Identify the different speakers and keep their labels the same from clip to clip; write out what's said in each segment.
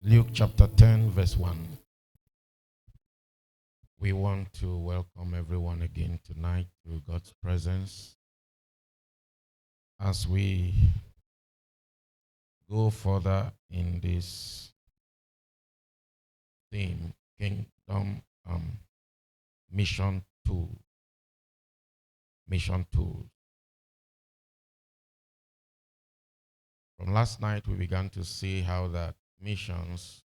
Speaker 1: Luke chapter 10, verse 1. We want to welcome everyone again tonight to God's presence as we go further in this theme, Kingdom Mission Tool. Mission Tool. From last night, we began to see how that missions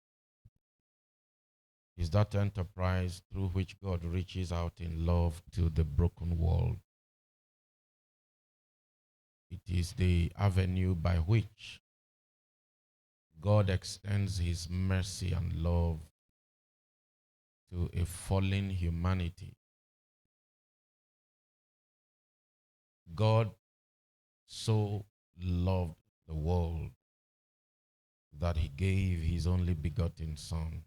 Speaker 1: is that enterprise through which God reaches out in love to the broken world. It is the avenue by which God extends his mercy and love to a fallen humanity. God so loved the world that he gave his only begotten Son,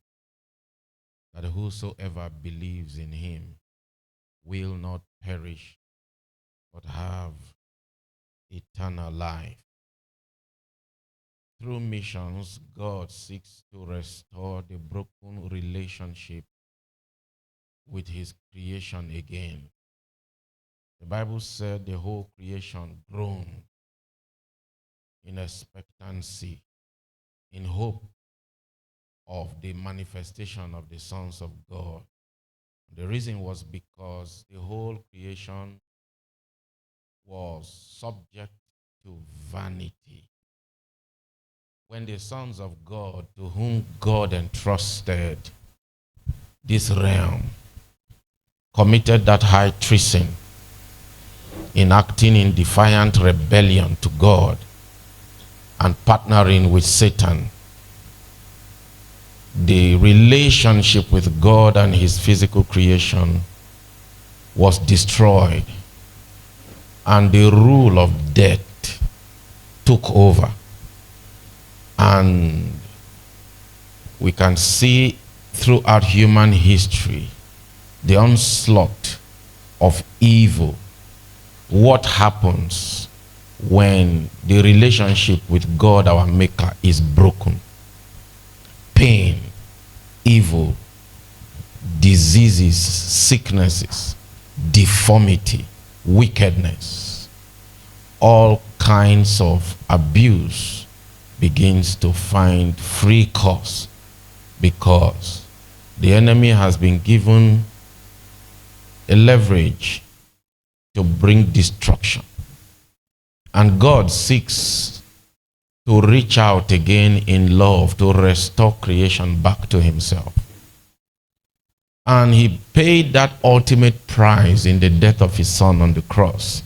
Speaker 1: that whosoever believes in him will not perish, but have eternal life. Through missions, God seeks to restore the broken relationship with his creation again. The Bible said the whole creation groaned in expectancy, in hope of the manifestation of the sons of God. The reason was because the whole creation was subject to vanity. When the sons of God, to whom God entrusted this realm, committed that high treason in acting in defiant rebellion to God and partnering with Satan, the relationship with God and his physical creation was destroyed, and the rule of death took over. And we can see throughout human history the onslaught of evil. What happens when the relationship with God, our Maker, is broken? Pain, evil, diseases, sicknesses, deformity, wickedness, all kinds of abuse begins to find free course, because the enemy has been given a leverage to bring destruction. And God seeks to reach out again in love to restore creation back to himself. And he paid that ultimate price in the death of his Son on the cross.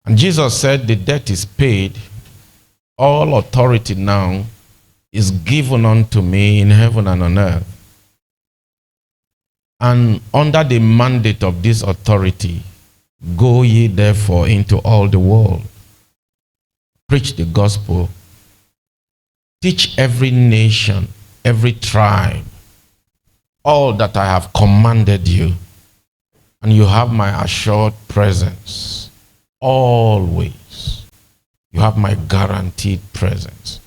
Speaker 1: And Jesus said, the debt is paid. All authority now is given unto me in heaven and on earth. And under the mandate of this authority, go ye therefore into all the world, preach the gospel, teach every nation, every tribe, all that I have commanded you, and you have my assured presence. Always. You have my guaranteed presence.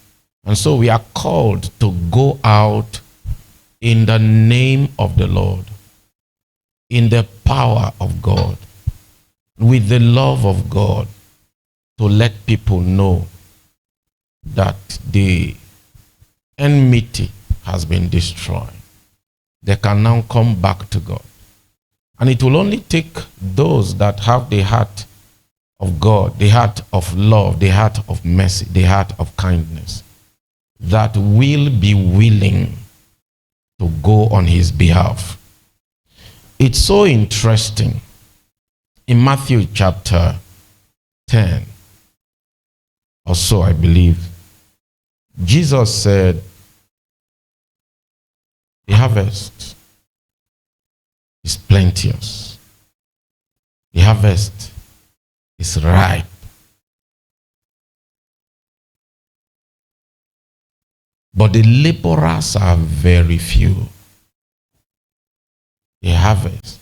Speaker 1: And so we are called to go out in the name of the Lord, in the power of God, with the love of God, to let people know that the enmity has been destroyed. They can now come back to God. And it will only take those that have the heart of God, the heart of love, the heart of mercy, the heart of kindness, that will be willing to go on his behalf. It's so interesting. In Matthew chapter 10 or so, I believe, Jesus said, the harvest is plenteous. The harvest is ripe. But the laborers are very few. The harvest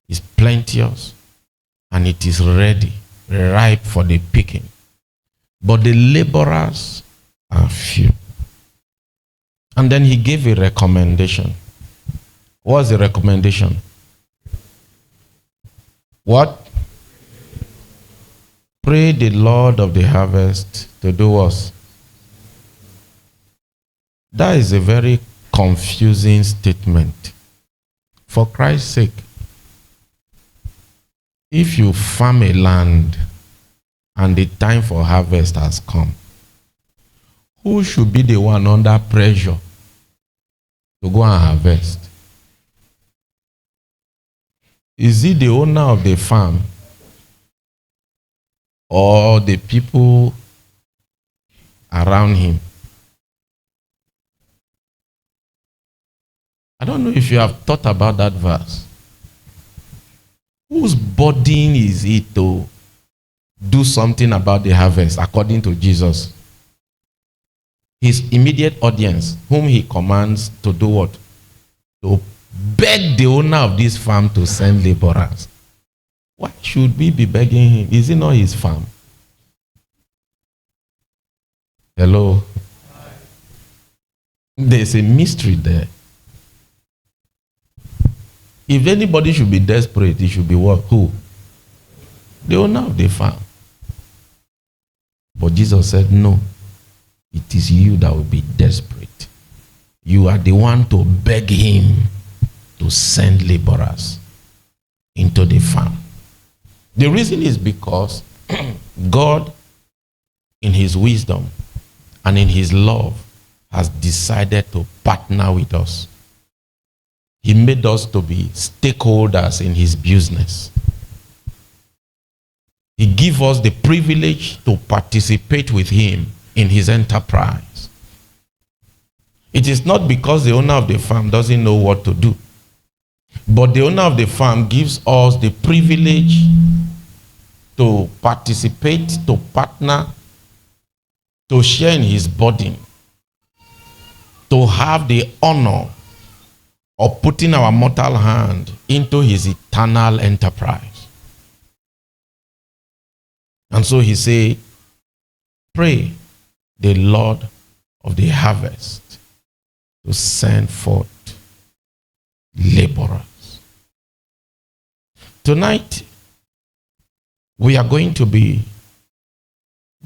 Speaker 1: is plenteous and it is ready, ripe for the picking. But the laborers are few. And then he gave a recommendation. What's the recommendation? What? Pray the Lord of the harvest to do us. That is a very confusing statement. For Christ's sake, if you farm a land and the time for harvest has come, who should be the one under pressure to go and harvest? Is it the owner of the farm or the people around him? I don't know if you have thought about that verse. Whose burden is it to do something about the harvest according to Jesus? His immediate audience, whom he commands to do what? To beg the owner of this farm to send laborers. Why should we be begging him? Is it not his farm? Hello? There's a mystery there. If anybody should be desperate, it should be what? Who? The owner of the farm. But Jesus said, no, it is you that will be desperate. You are the one to beg him to send laborers into the farm. The reason is because God, in his wisdom and in his love, has decided to partner with us. He made us to be stakeholders in his business. He gave us the privilege to participate with him in his enterprise. It is not because the owner of the farm doesn't know what to do, but the owner of the farm gives us the privilege to participate, to partner, to share in his burden, to have the honor of putting our mortal hand into his eternal enterprise. And so he said, pray the Lord of the harvest to send forth laborers. Tonight, we are going to be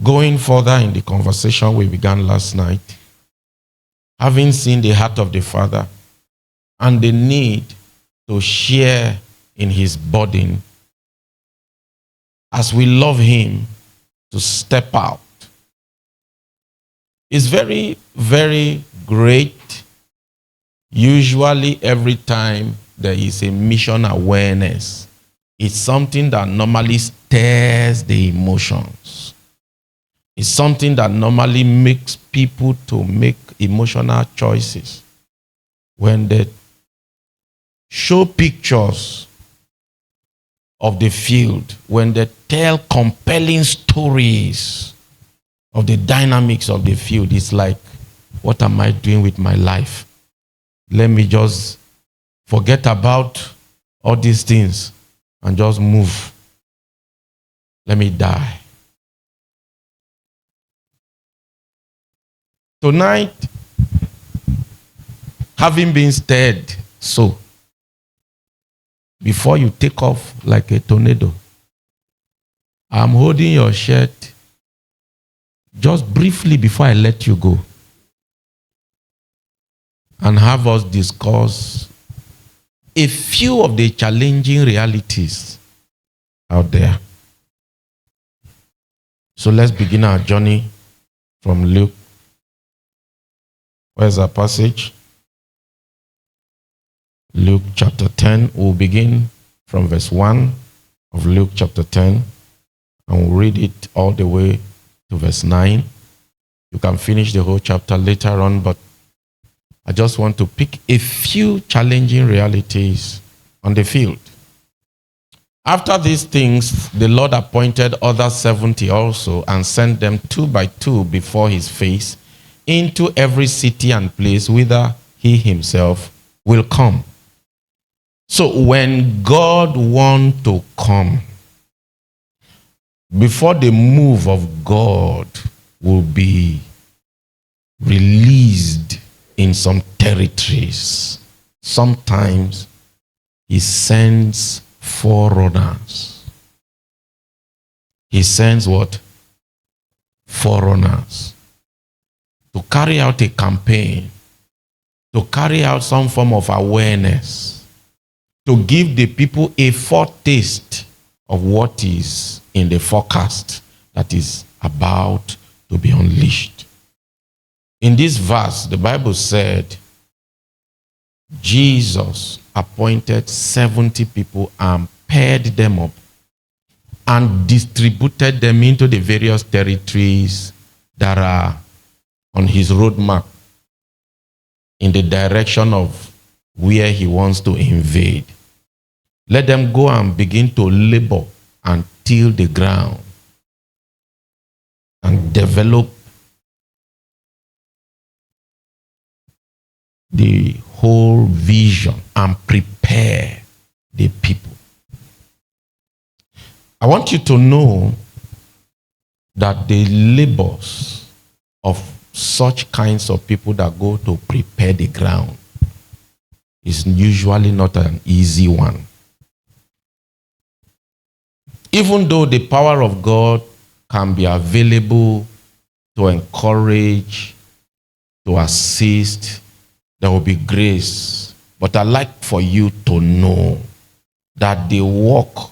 Speaker 1: going further in the conversation we began last night, having seen the heart of the Father and the need to share in his burden as we love him to step out. It's very, very great. Usually every time there is a mission awareness, it's something that normally stirs the emotions. It's something that normally makes people to make emotional choices. When they show pictures of the field, when they tell compelling stories of the dynamics of the field, it's like, what am I doing with my life? Let me just forget about all these things and just move. Let me die. Tonight, having been stirred so, before you take off like a tornado, I'm holding your shirt just briefly before I let you go and have us discuss a few of the challenging realities out there. So let's begin our journey from Luke. Where's our passage? Luke chapter 10. We'll begin from verse 1 of Luke chapter 10, and we'll read it all the way to verse 9. You can finish the whole chapter later on, but I just want to pick a few challenging realities on the field. After these things, the Lord appointed other 70 also and sent them 2 by 2 before his face into every city and place whither he himself will come. So when God wants to come, before the move of God will be released in some territories. Sometimes he sends forerunners. He sends what? Forerunners. To carry out a campaign, to carry out some form of awareness, to give the people a foretaste of what is in the forecast that is about to be unleashed. In this verse, the Bible said, Jesus appointed 70 people and paired them up and distributed them into the various territories that are on his roadmap in the direction of where he wants to invade. Let them go and begin to labor and till the ground and develop the whole vision and prepare the people. I want you to know that the labors of such kinds of people that go to prepare the ground is usually not an easy one. Even though the power of God can be available to encourage, to assist, there will be grace. But I'd like for you to know that the work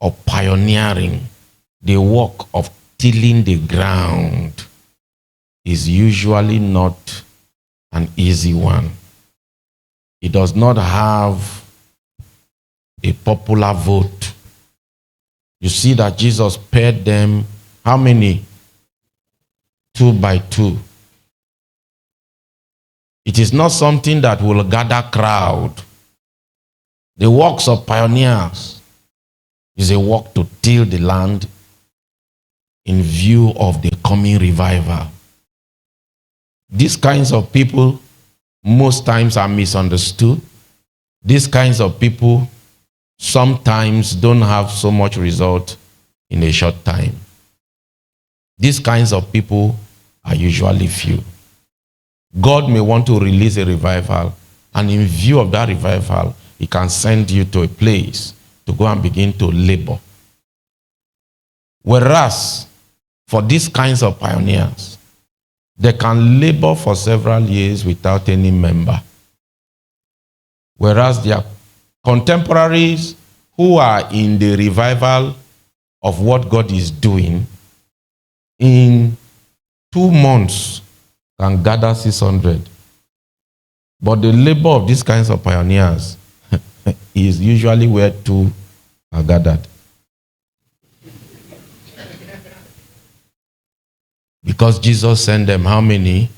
Speaker 1: of pioneering, the work of tilling the ground is usually not an easy one. It does not have a popular vote. You see that Jesus paired them, how many? 2 by 2. It is not something that will gather crowd. The works of pioneers is a work to till the land in view of the coming revival. These kinds of people most times are misunderstood. These kinds of people sometimes don't have so much result in a short time. These kinds of people are usually few. God may want to release a revival, and in view of that revival, he can send you to a place to go and begin to labor. Whereas, for these kinds of pioneers, they can labor for several years without any member. Whereas their contemporaries who are in the revival of what God is doing, in 2 months can gather 600. But the labor of these kinds of pioneers is usually where 2 are gathered. Because Jesus sent them how many?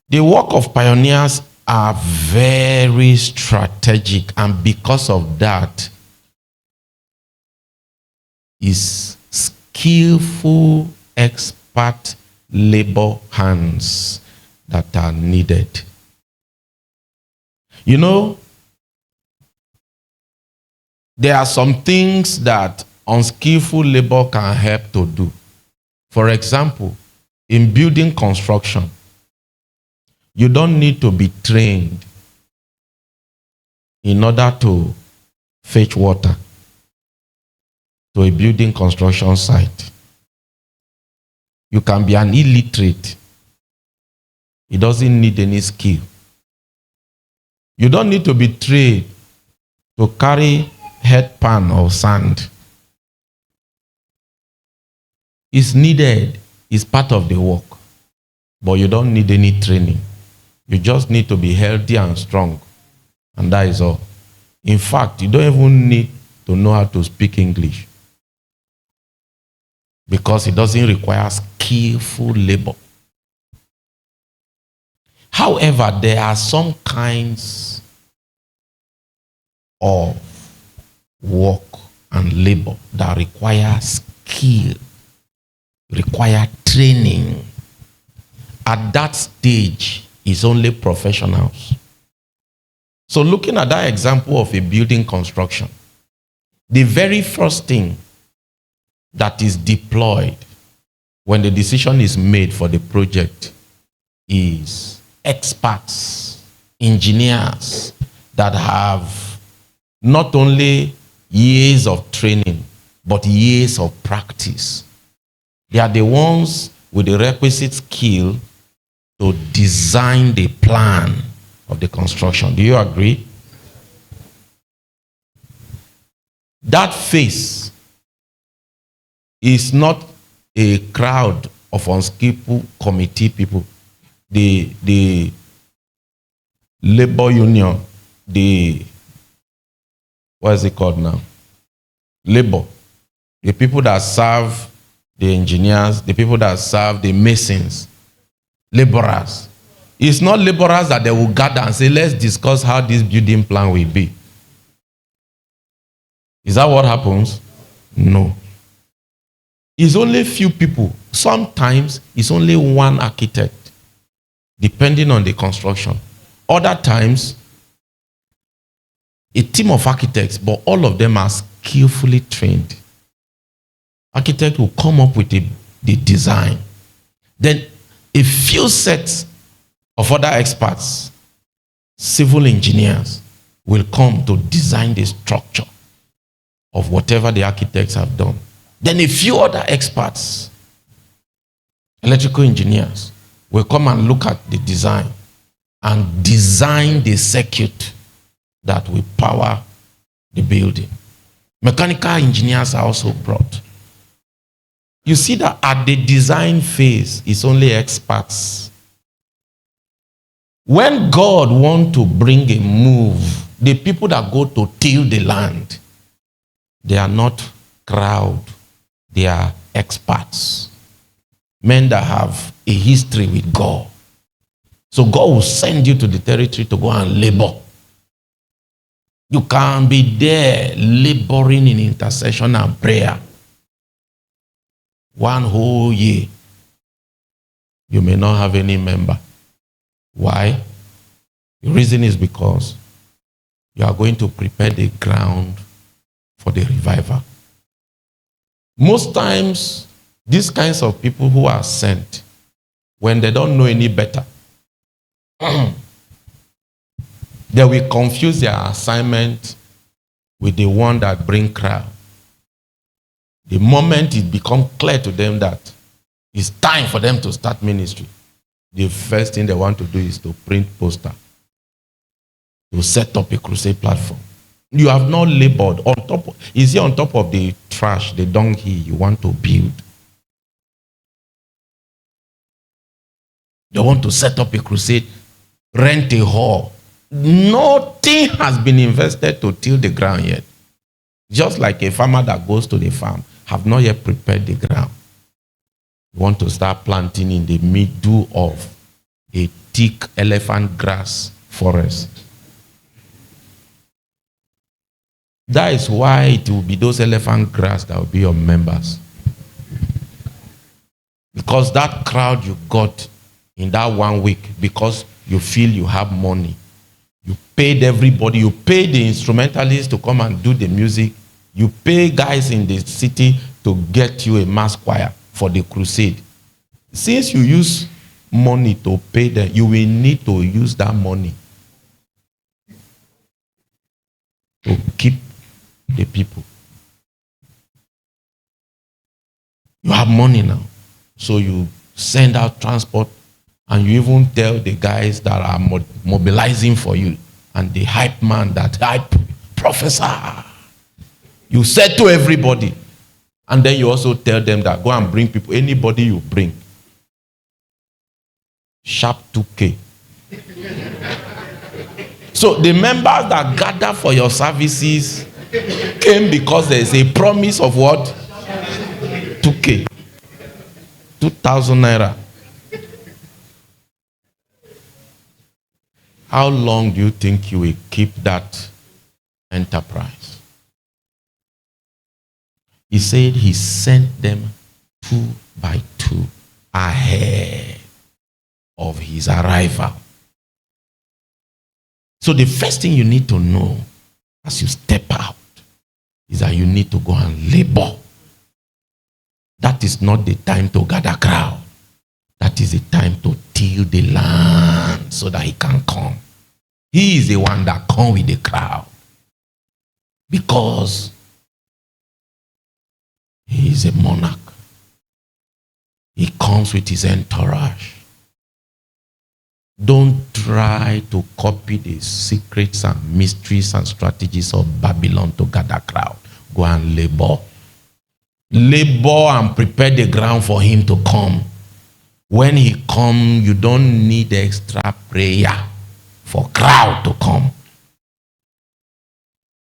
Speaker 1: The work of pioneers are very strategic, and because of that, is skillful, expert labor hands that are needed. You know, there are some things that unskillful labor can help to do. For example, in building construction, you don't need to be trained in order to fetch water to a building construction site. You can be an illiterate. It doesn't need any skill. You don't need to be trained to carry headpan of sand. It's needed. It's part of the work. But you don't need any training. You just need to be healthy and strong. And that is all. In fact, you don't even need to know how to speak English, because it doesn't require skillful labor. However, there are some kinds of work and labor that require skill, require training. At that stage, it's only professionals. So looking at that example of a building construction, the very first thing that is deployed when the decision is made for the project, is experts, engineers that have not only years of training, but years of practice. They are the ones with the requisite skill to design the plan of the construction. Do you agree? That phase is not a crowd of unskillful committee people. The labor union, what is it called now? Labor. The people that serve the engineers, the people that serve the masons, laborers. It's not laborers that they will gather and say, let's discuss how this building plan will be. Is that what happens? No. It's only few people. Sometimes it's only one architect, depending on the construction. Other times, a team of architects, but all of them are skillfully trained. Architect will come up with the design. Then a few sets of other experts, civil engineers, will come to design the structure of whatever the architects have done. Then a few other experts, electrical engineers, will come and look at the design and design the circuit that will power the building. Mechanical engineers are also brought. You see that at the design phase, it's only experts. When God wants to bring a move, the people that go to till the land, they are not crowd, they are experts. Men that have a history with God. So God will send you to the territory to go and labor. You can be there laboring in intercession and prayer. One whole year, you may not have any member. Why? The reason is because you are going to prepare the ground for the revival. Most times, these kinds of people who are sent, when they don't know any better, they will confuse their assignment with the one that brings crowd. The moment it becomes clear to them that it's time for them to start ministry, the first thing they want to do is to print poster, to set up a crusade platform. You have not labored on top. Is it on top of the trash, the dung heap you want to build? They want to set up a crusade, rent a hall. Nothing has been invested to till the ground yet. Just like a farmer that goes to the farm, have not yet prepared the ground. You want to start planting in the middle of a thick elephant grass forest. That is why it will be those elephant grass that will be your members. Because that crowd you got in that 1 week, because you feel you have money. You paid everybody. You paid the instrumentalists to come and do the music. You pay guys in the city to get you a mass choir for the crusade. Since you use money to pay them, you will need to use that money to keep the people. You have money now. So you send out transport and you even tell the guys that are mobilizing for you and the hype man that hype professor. You said to everybody. And then you also tell them that go and bring people. Anybody you bring. Sharp 2K. So the members that gather for your services came because there is a promise of what? 2K. 2,000 naira. How long do you think you will keep that enterprise? He said he sent them 2 by 2 ahead of his arrival. So the first thing you need to know as you step out is that you need to go and labor. That is not the time to gather crowd. That is the time to till the land so that he can come. He is the one that comes with the crowd. Because he is a monarch. He comes with his entourage. Don't try to copy the secrets and mysteries and strategies of Babylon to gather crowd. Go and labor. Labor and prepare the ground for him to come. When he comes, you don't need extra prayer for crowd to come.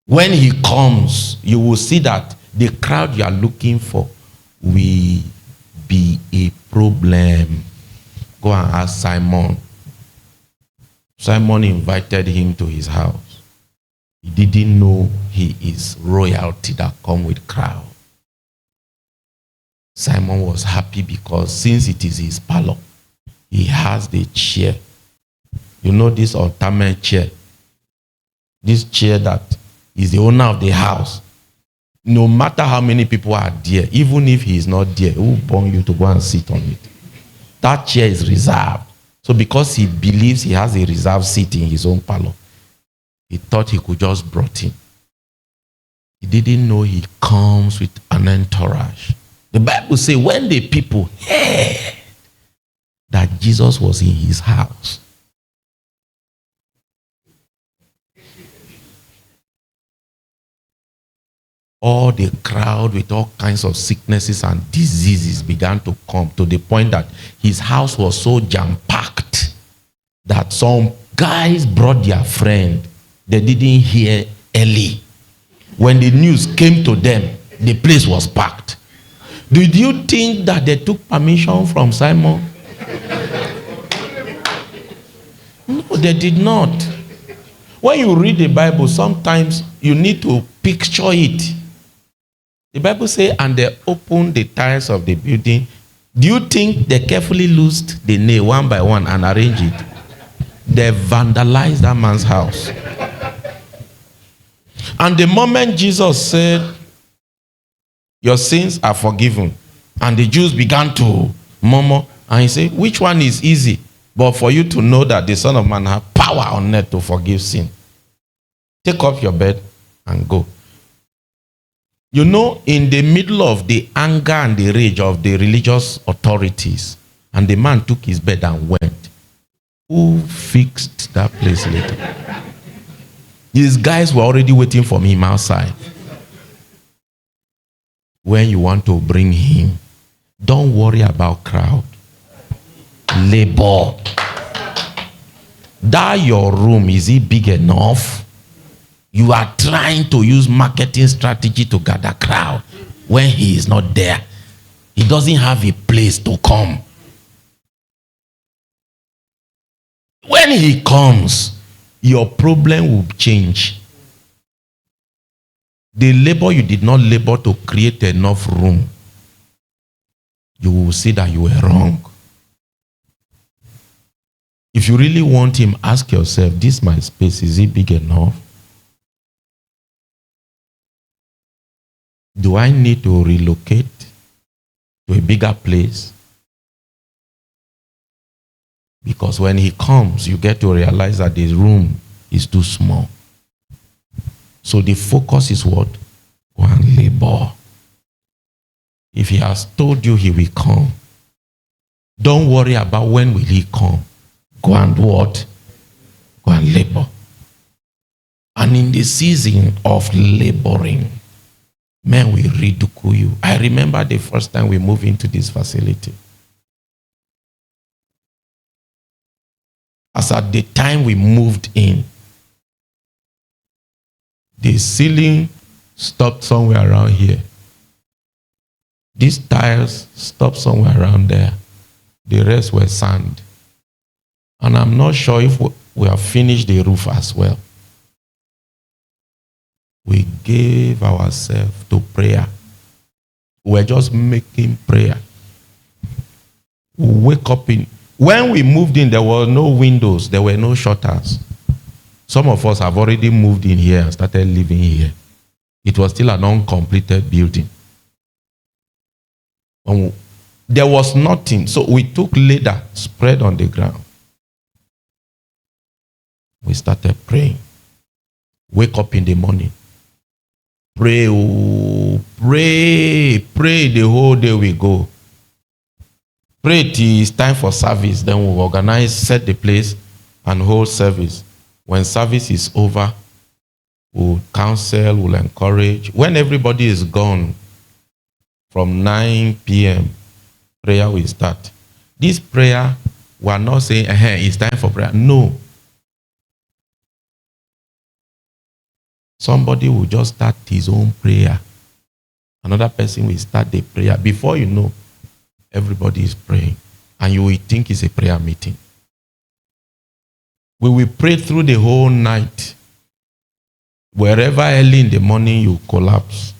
Speaker 1: When he comes, you will see that the crowd you are looking for will be a problem. Go and ask Simon. Simon invited him to his house. He didn't know he is royalty that come with crowd. Simon was happy because since it is his parlor, he has the chair. You know this ultimate chair? This chair that is the owner of the house. No matter how many people are there, even if he is not there, he will bring you to go and sit on it. That chair is reserved. So because he believes he has a reserved seat in his own parlor, he thought he could just brought him. He didn't know he comes with an entourage. The Bible says when the people heard that Jesus was in his house, all the crowd with all kinds of sicknesses and diseases began to come, to the point that his house was so jam-packed that some guys brought their friend. They didn't hear early. When the news came to them, the place was packed. Did you think that they took permission from Simon? No, they did not. When you read the Bible, sometimes you need to picture it. The Bible says, and they opened the tiles of the building. Do you think they carefully loosed the nail one by one and arranged it? They vandalized that man's house. And the moment Jesus said, your sins are forgiven, and the Jews began to murmur, and he said, which one is easy? But for you to know that the Son of Man has power on earth to forgive sin. Take up your bed and go. You know, in the middle of the anger and the rage of the religious authorities, and the man took his bed and went. Who fixed that place later? These guys were already waiting for him outside. When you want to bring him, don't worry about crowd. Labor. That your room, is it big enough? You are trying to use marketing strategy to gather crowd when he is not there. He doesn't have a place to come. When he comes, your problem will change. The labor you did not labor to create enough room, you will see that you were wrong. If you really want him, ask yourself, this my space, is it big enough? Do I need to relocate to a bigger place? Because when he comes, you get to realize that the room is too small. So the focus is what? Go and labor. If he has told you he will come, don't worry about when will he come. Go and what? Go and labor. And in the season of laboring, men will ridicule you. I remember the first time we moved into this facility. As at the time we moved in, the ceiling stopped somewhere around here. These tiles stopped somewhere around there. The rest were sand. And I'm not sure if we have finished the roof as well. We gave ourselves to prayer. We're just making prayer. We wake up in. When we moved in, there were no windows, there were no shutters. Some of us have already moved in here and started living here. It was still an uncompleted building. There was nothing. So we took leather, spread on the ground. We started praying. Wake up in the morning. Pray, oh, pray the whole day we go. Pray till it's time for service. Then we'll organize, set the place, and hold service. When service is over, we'll counsel, we'll encourage. When everybody is gone, from 9 p.m., prayer will start. This prayer, we are not saying, it's time for prayer. No. Somebody will just start his own prayer. Another person will start the prayer. Before you know, everybody is praying. And you will think it's a prayer meeting. We will pray through the whole night. Wherever early in the morning you collapse,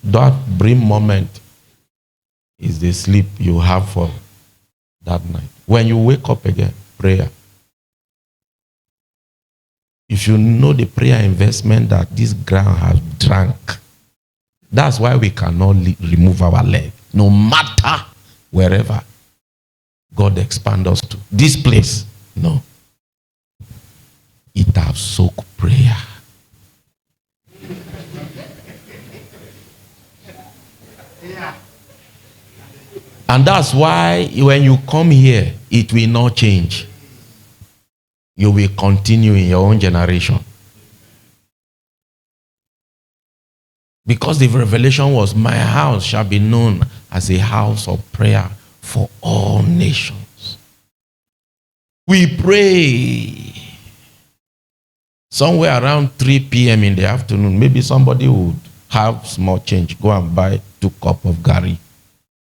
Speaker 1: that brief moment is the sleep you have for that night. When you wake up again, prayer. If you know the prayer investment that this ground has drank, that's why we cannot remove our leg. No matter wherever God expand us to. This place, no. It has soaked prayer. And that's why when you come here, it will not change. You will continue in your own generation. Because the revelation was, my house shall be known as a house of prayer for all nations. We pray. Somewhere around 3 p.m. in the afternoon, maybe somebody would have small change. Go and buy 2 cups of gari.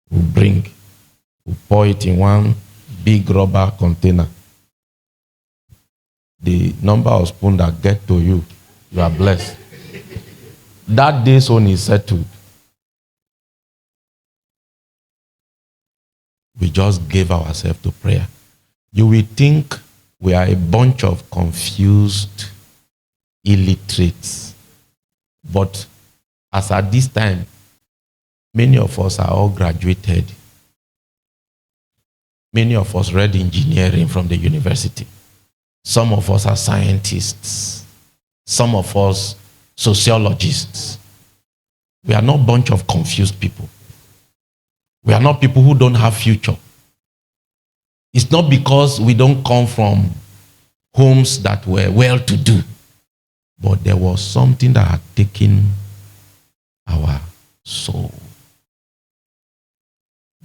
Speaker 1: We'll bring. We'll pour it in one big rubber container. The number of spoons that get to you, you are blessed. That day's own is settled. We just gave ourselves to prayer. You will think we are a bunch of confused illiterates. But as at this time, many of us are all graduated. Many of us read engineering from the university. Some of us are scientists. Some of us sociologists. We are not a bunch of confused people. We are not people who don't have future. It's not because we don't come from homes that were well-to-do, but there was something that had taken our soul.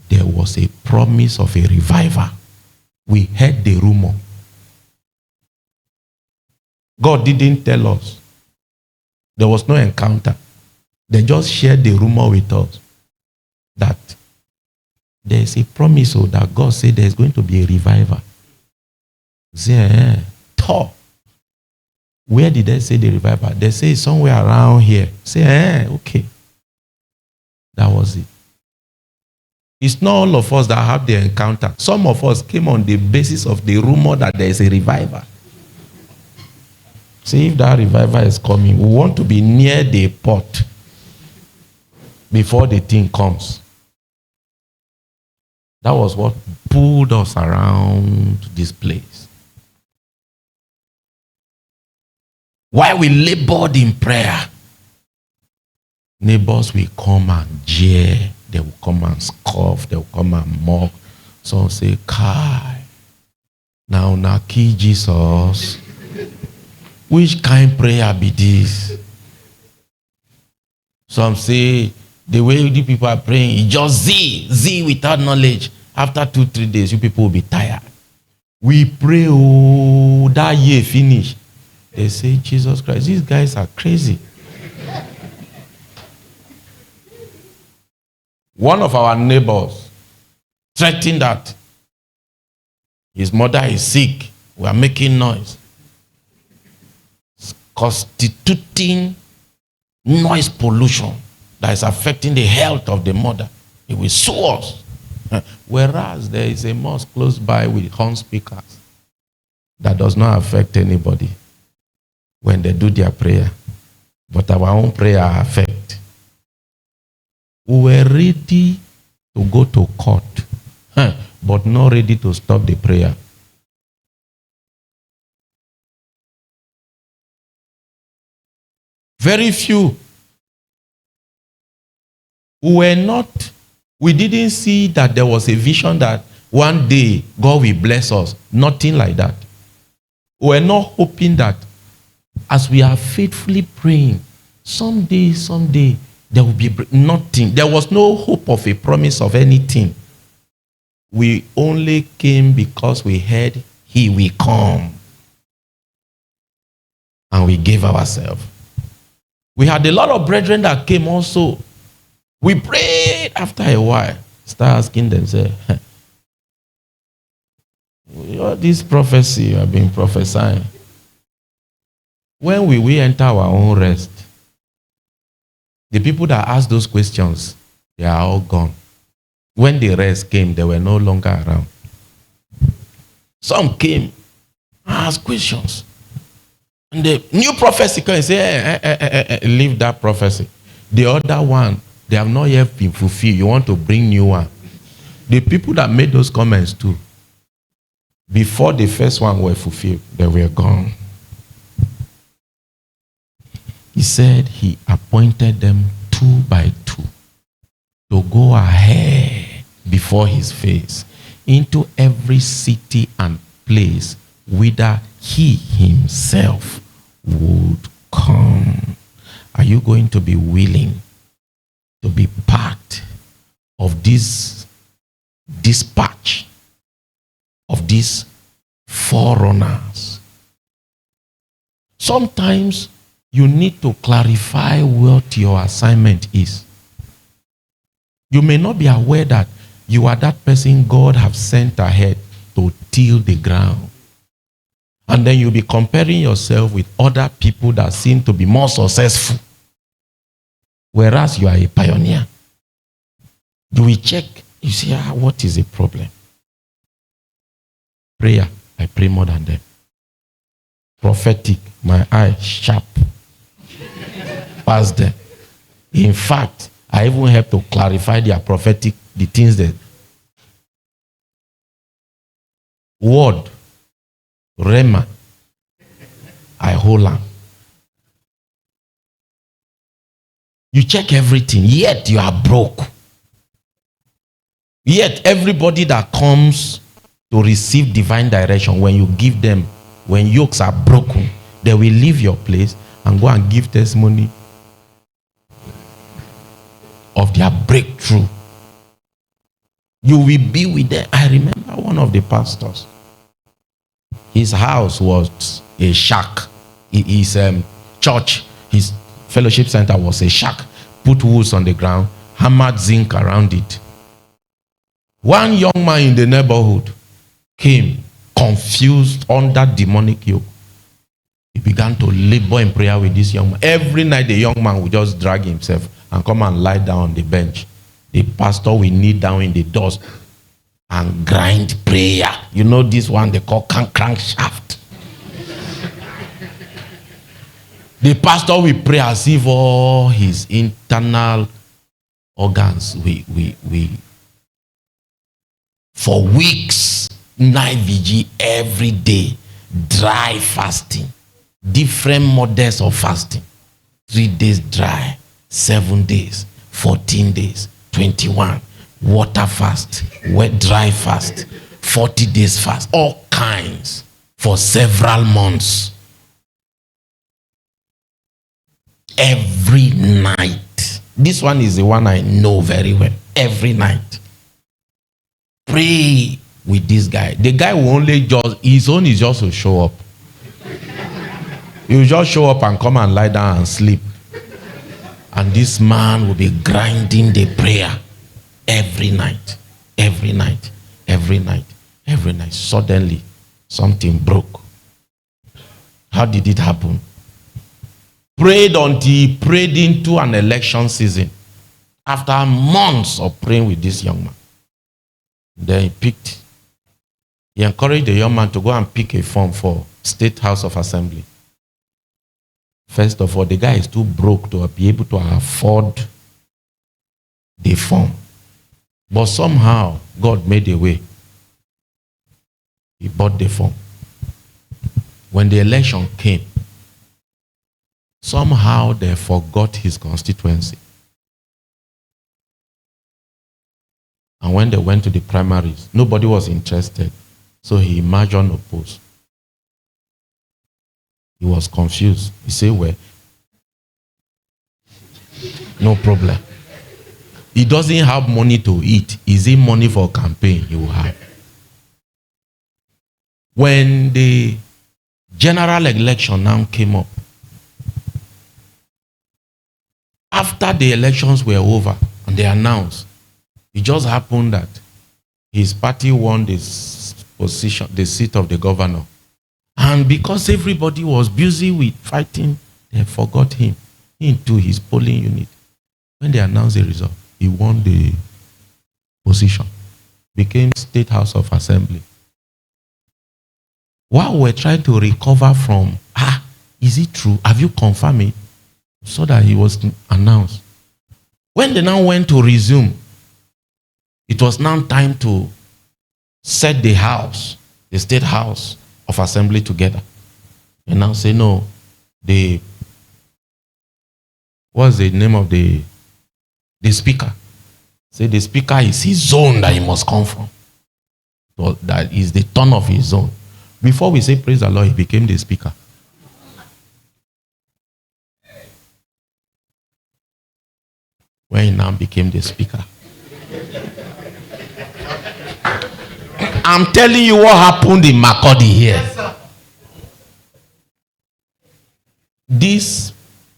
Speaker 1: There was a promise of a revival. We heard the rumor. God didn't tell us. There was no encounter. They just shared the rumor with us that there's a promise that God said there's going to be a revival. Say, where did they say the revival? They say somewhere around here. Say, okay. That was it. It's not all of us that have the encounter. Some of us came on the basis of the rumor that there is a revival. See, if that revival is coming, we want to be near the pot before the thing comes. That was what pulled us around this place. While we labored in prayer, neighbors will come and jeer. They will come and scoff. They will come and mock. Some say, Kai, now key Jesus. Which kind of prayer be this? Some say, the way the people are praying is just Z without knowledge. After 2-3 days, you people will be tired. We pray, that year finish. They say, Jesus Christ, these guys are crazy. One of our neighbors threatened that his mother is sick. We are making noise. Constituting noise pollution that is affecting the health of the mother. It will sue us. Whereas there is a mosque close by with horn speakers that does not affect anybody when they do their prayer. But our own prayer affect. We were ready to go to court, but not ready to stop the prayer. Very few. We didn't see that there was a vision that one day God will bless us. Nothing like that. We were not hoping that as we are faithfully praying, someday, there will be nothing. There was no hope of a promise of anything. We only came because we heard He will come. And we gave ourselves. We had a lot of brethren that came also. We prayed after a while. Start asking themselves, this prophecy you have been prophesying, when will we enter our own rest? The people that asked those questions, they are all gone. When the rest came, they were no longer around. Some came, asked questions. And the new prophecy came and say, leave that prophecy. The other one, they have not yet been fulfilled. You want to bring new one. The people that made those comments too, before the first one were fulfilled, they were gone. He said he appointed them 2 by 2 to go ahead before his face into every city and place whither he himself would come. Are you going to be willing to be part of this dispatch of these forerunners? Sometimes you need to clarify what your assignment is. You may not be aware that you are that person God have sent ahead to till the ground. And then you'll be comparing yourself with other people that seem to be more successful, whereas you are a pioneer. You will check, you see, what is the problem? Prayer, I pray more than them. Prophetic, my eye sharp past them. In fact, I even help to clarify their prophetic, the things that word, Rema, I hold on. You check everything, yet you are broke. Yet everybody that comes to receive divine direction, when you give them, when yokes are broken, they will leave your place and go and give testimony of their breakthrough. You will be with them. I remember one of the pastors. His house was a shack. His church, his fellowship center was a shack. Put woods on the ground, hammered zinc around it. One young man in the neighborhood came confused under demonic yoke. He began to labor in prayer with this young man. Every night the young man would just drag himself and come and lie down on the bench. The pastor will kneel down in the dust and grind prayer. You know this one they call crankshaft. The pastor will pray as if all his internal organs for weeks, night vigil every day, dry fasting, different models of fasting. 3 days dry, 7 days, 14 days, 21, water fast, wet dry fast, 40 days fast, all kinds for several months. Every night. This one is the one I know very well. Every night. Pray with this guy. The guy will only his own is just to show up. He will just show up and come and lie down and sleep. And this man will be grinding the prayer every night, every night, every night, every night. Suddenly, something broke. How did it happen? Prayed until he prayed into an election season. After months of praying with this young man. Then he encouraged the young man to go and pick a form for State House of Assembly. First of all, the guy is too broke to be able to afford they form. But somehow, God made a way. He bought the form. When the election came, somehow they forgot his constituency. And when they went to the primaries, nobody was interested. So he emerged unopposed. He was confused. He said, well, no problem. He doesn't have money to eat. Is it money for campaign he will have? When the general election now came up, after the elections were over and they announced, it just happened that his party won this position, the seat of the governor. And because everybody was busy with fighting, they forgot him into his polling unit. When they announced the result, he won the position, became State House of Assembly. While we're trying to recover from, is it true? Have you confirmed it? So that he was announced. When they now went to resume, it was now time to set the house, the State House of Assembly together. And now say, no, what's the name of the speaker? Say the speaker is his zone that he must come from. So that is the turn of his zone. Before we say praise the Lord, he became the speaker. When he now became the speaker. I'm telling you what happened in Makurdi here. Yes, this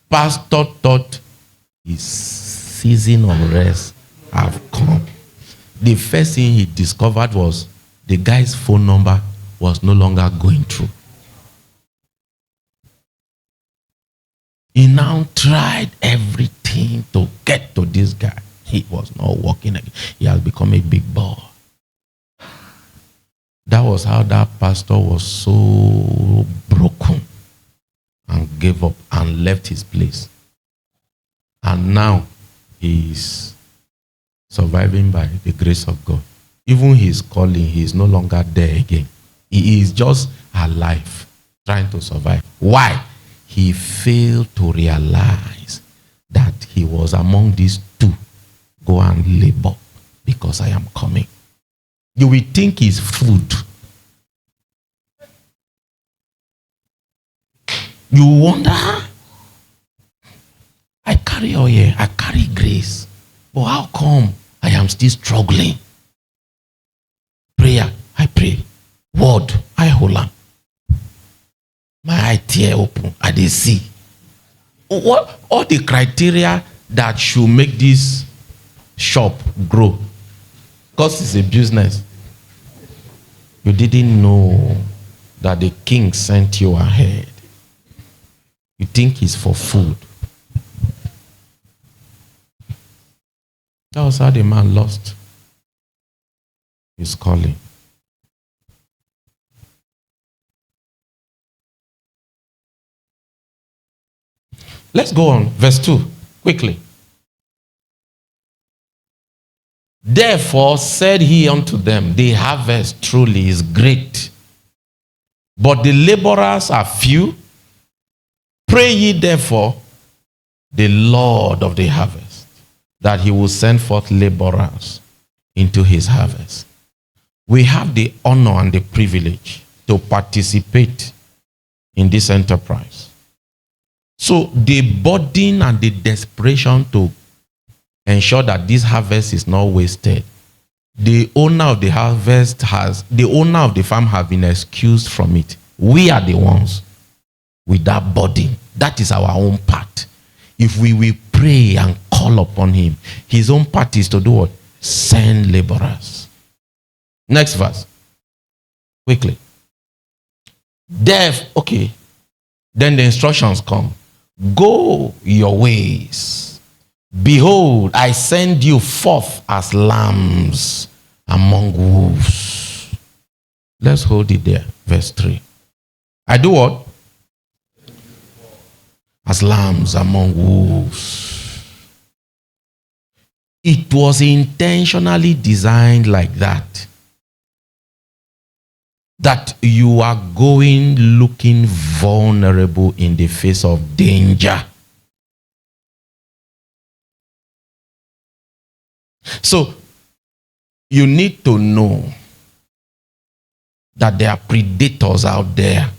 Speaker 1: pastor thought his season of rest have come. The first thing he discovered was the guy's phone number was no longer going through. He now tried everything to get to this guy. He was not working again. He has become a big boy. That was how that pastor was so broken and gave up and left his place. And now he is surviving by the grace of God. Even his calling, he is no longer there again. He is just alive, trying to survive. Why? He failed to realize that he was among these two. Go and labor because I am coming. You will think it's food. You wonder, I carry oil, I carry grace, but how come I am still struggling? Prayer, I pray. Word, I hold on. My eye tear open, I dey see. What all the criteria that should make this shop grow? Because it's a business. You didn't know that the king sent you ahead. You think it's for food. That was how the man lost his calling. Let's go on. Verse 2, quickly. Therefore said he unto them, the harvest truly is great, but the laborers are few. Pray ye therefore the Lord of the harvest, that he will send forth laborers into his harvest. We have the honor and the privilege to participate in this enterprise. So the burden and the desperation to ensure that this harvest is not wasted, the owner of the harvest the owner of the farm have been excused from it. We are the ones with that burden. That is our own part. If we will pray and call upon him, his own part is to do what? Send laborers. Next verse. Quickly. Okay. Then the instructions come. Go your ways. Behold, I send you forth as lambs among wolves. Let's hold it there. Verse 3. I do what? As lambs among wolves. It was intentionally designed like that. That you are going looking vulnerable in the face of danger. So, you need to know that there are predators out there.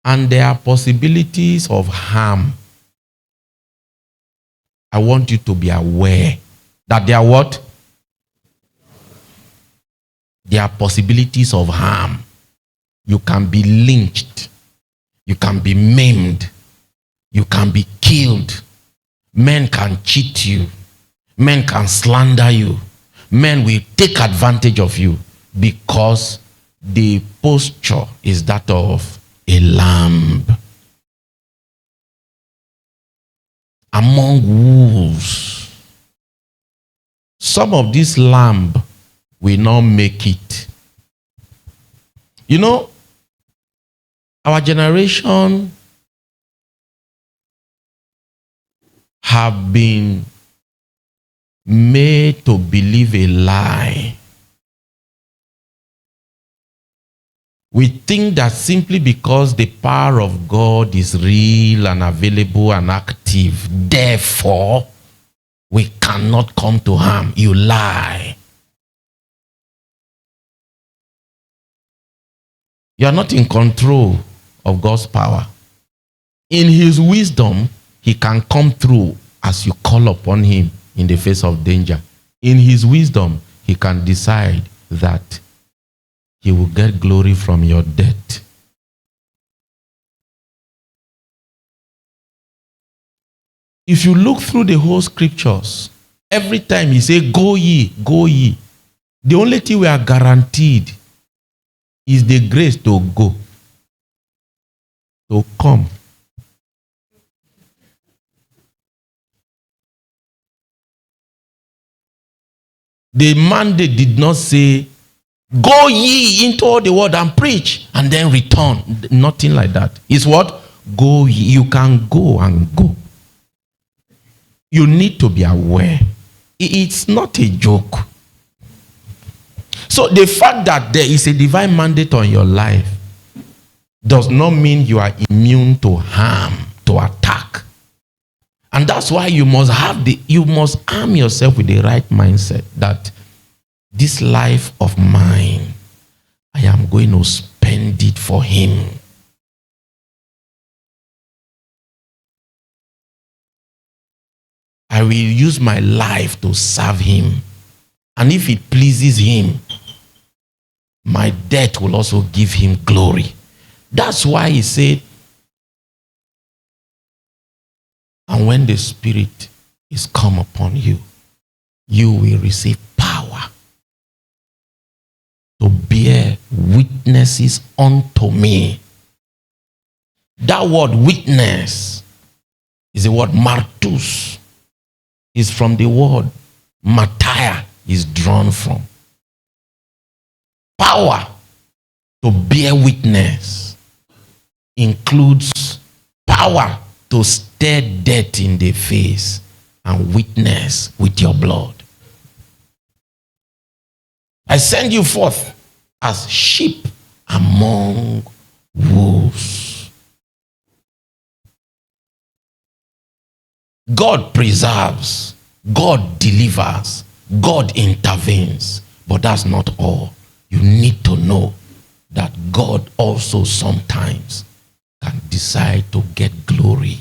Speaker 1: And there are possibilities of harm. I want you to be aware that there are what? There are possibilities of harm. You can be lynched. You can be maimed. You can be killed. Men can cheat you. Men can slander you. Men will take advantage of you because the posture is that of a lamb among wolves. Some of this lamb will not make it. You know, our generation have been made to believe a lie. We think that simply because the power of God is real and available and active, therefore, we cannot come to harm. You lie. You are not in control of God's power. In his wisdom, he can come through as you call upon him in the face of danger. In his wisdom, he can decide that he will get glory from your death. If you look through the whole scriptures, every time he says, go ye, go ye. The only thing we are guaranteed is the grace to go, to come. The mandate did not say, go ye into all the world and preach and then return. Nothing like that. It's what? Go ye. You can go and go. You need to be aware. It's not a joke. So the fact that there is a divine mandate on your life does not mean you are immune to harm, to attack. And that's why you must arm yourself with the right mindset that this life of mine, I am going to spend it for him. I will use my life to serve him. And if it pleases him, my death will also give him glory. That's why he said, and when the Spirit is come upon you, you will receive power to bear witnesses unto me. That word witness is the word martus. Is from the word martyr is drawn from. Power to bear witness includes power to stare death in the face and witness with your blood. I send you forth as sheep among wolves. God preserves, God delivers, God intervenes, but that's not all. You need to know that God also sometimes can decide to get glory.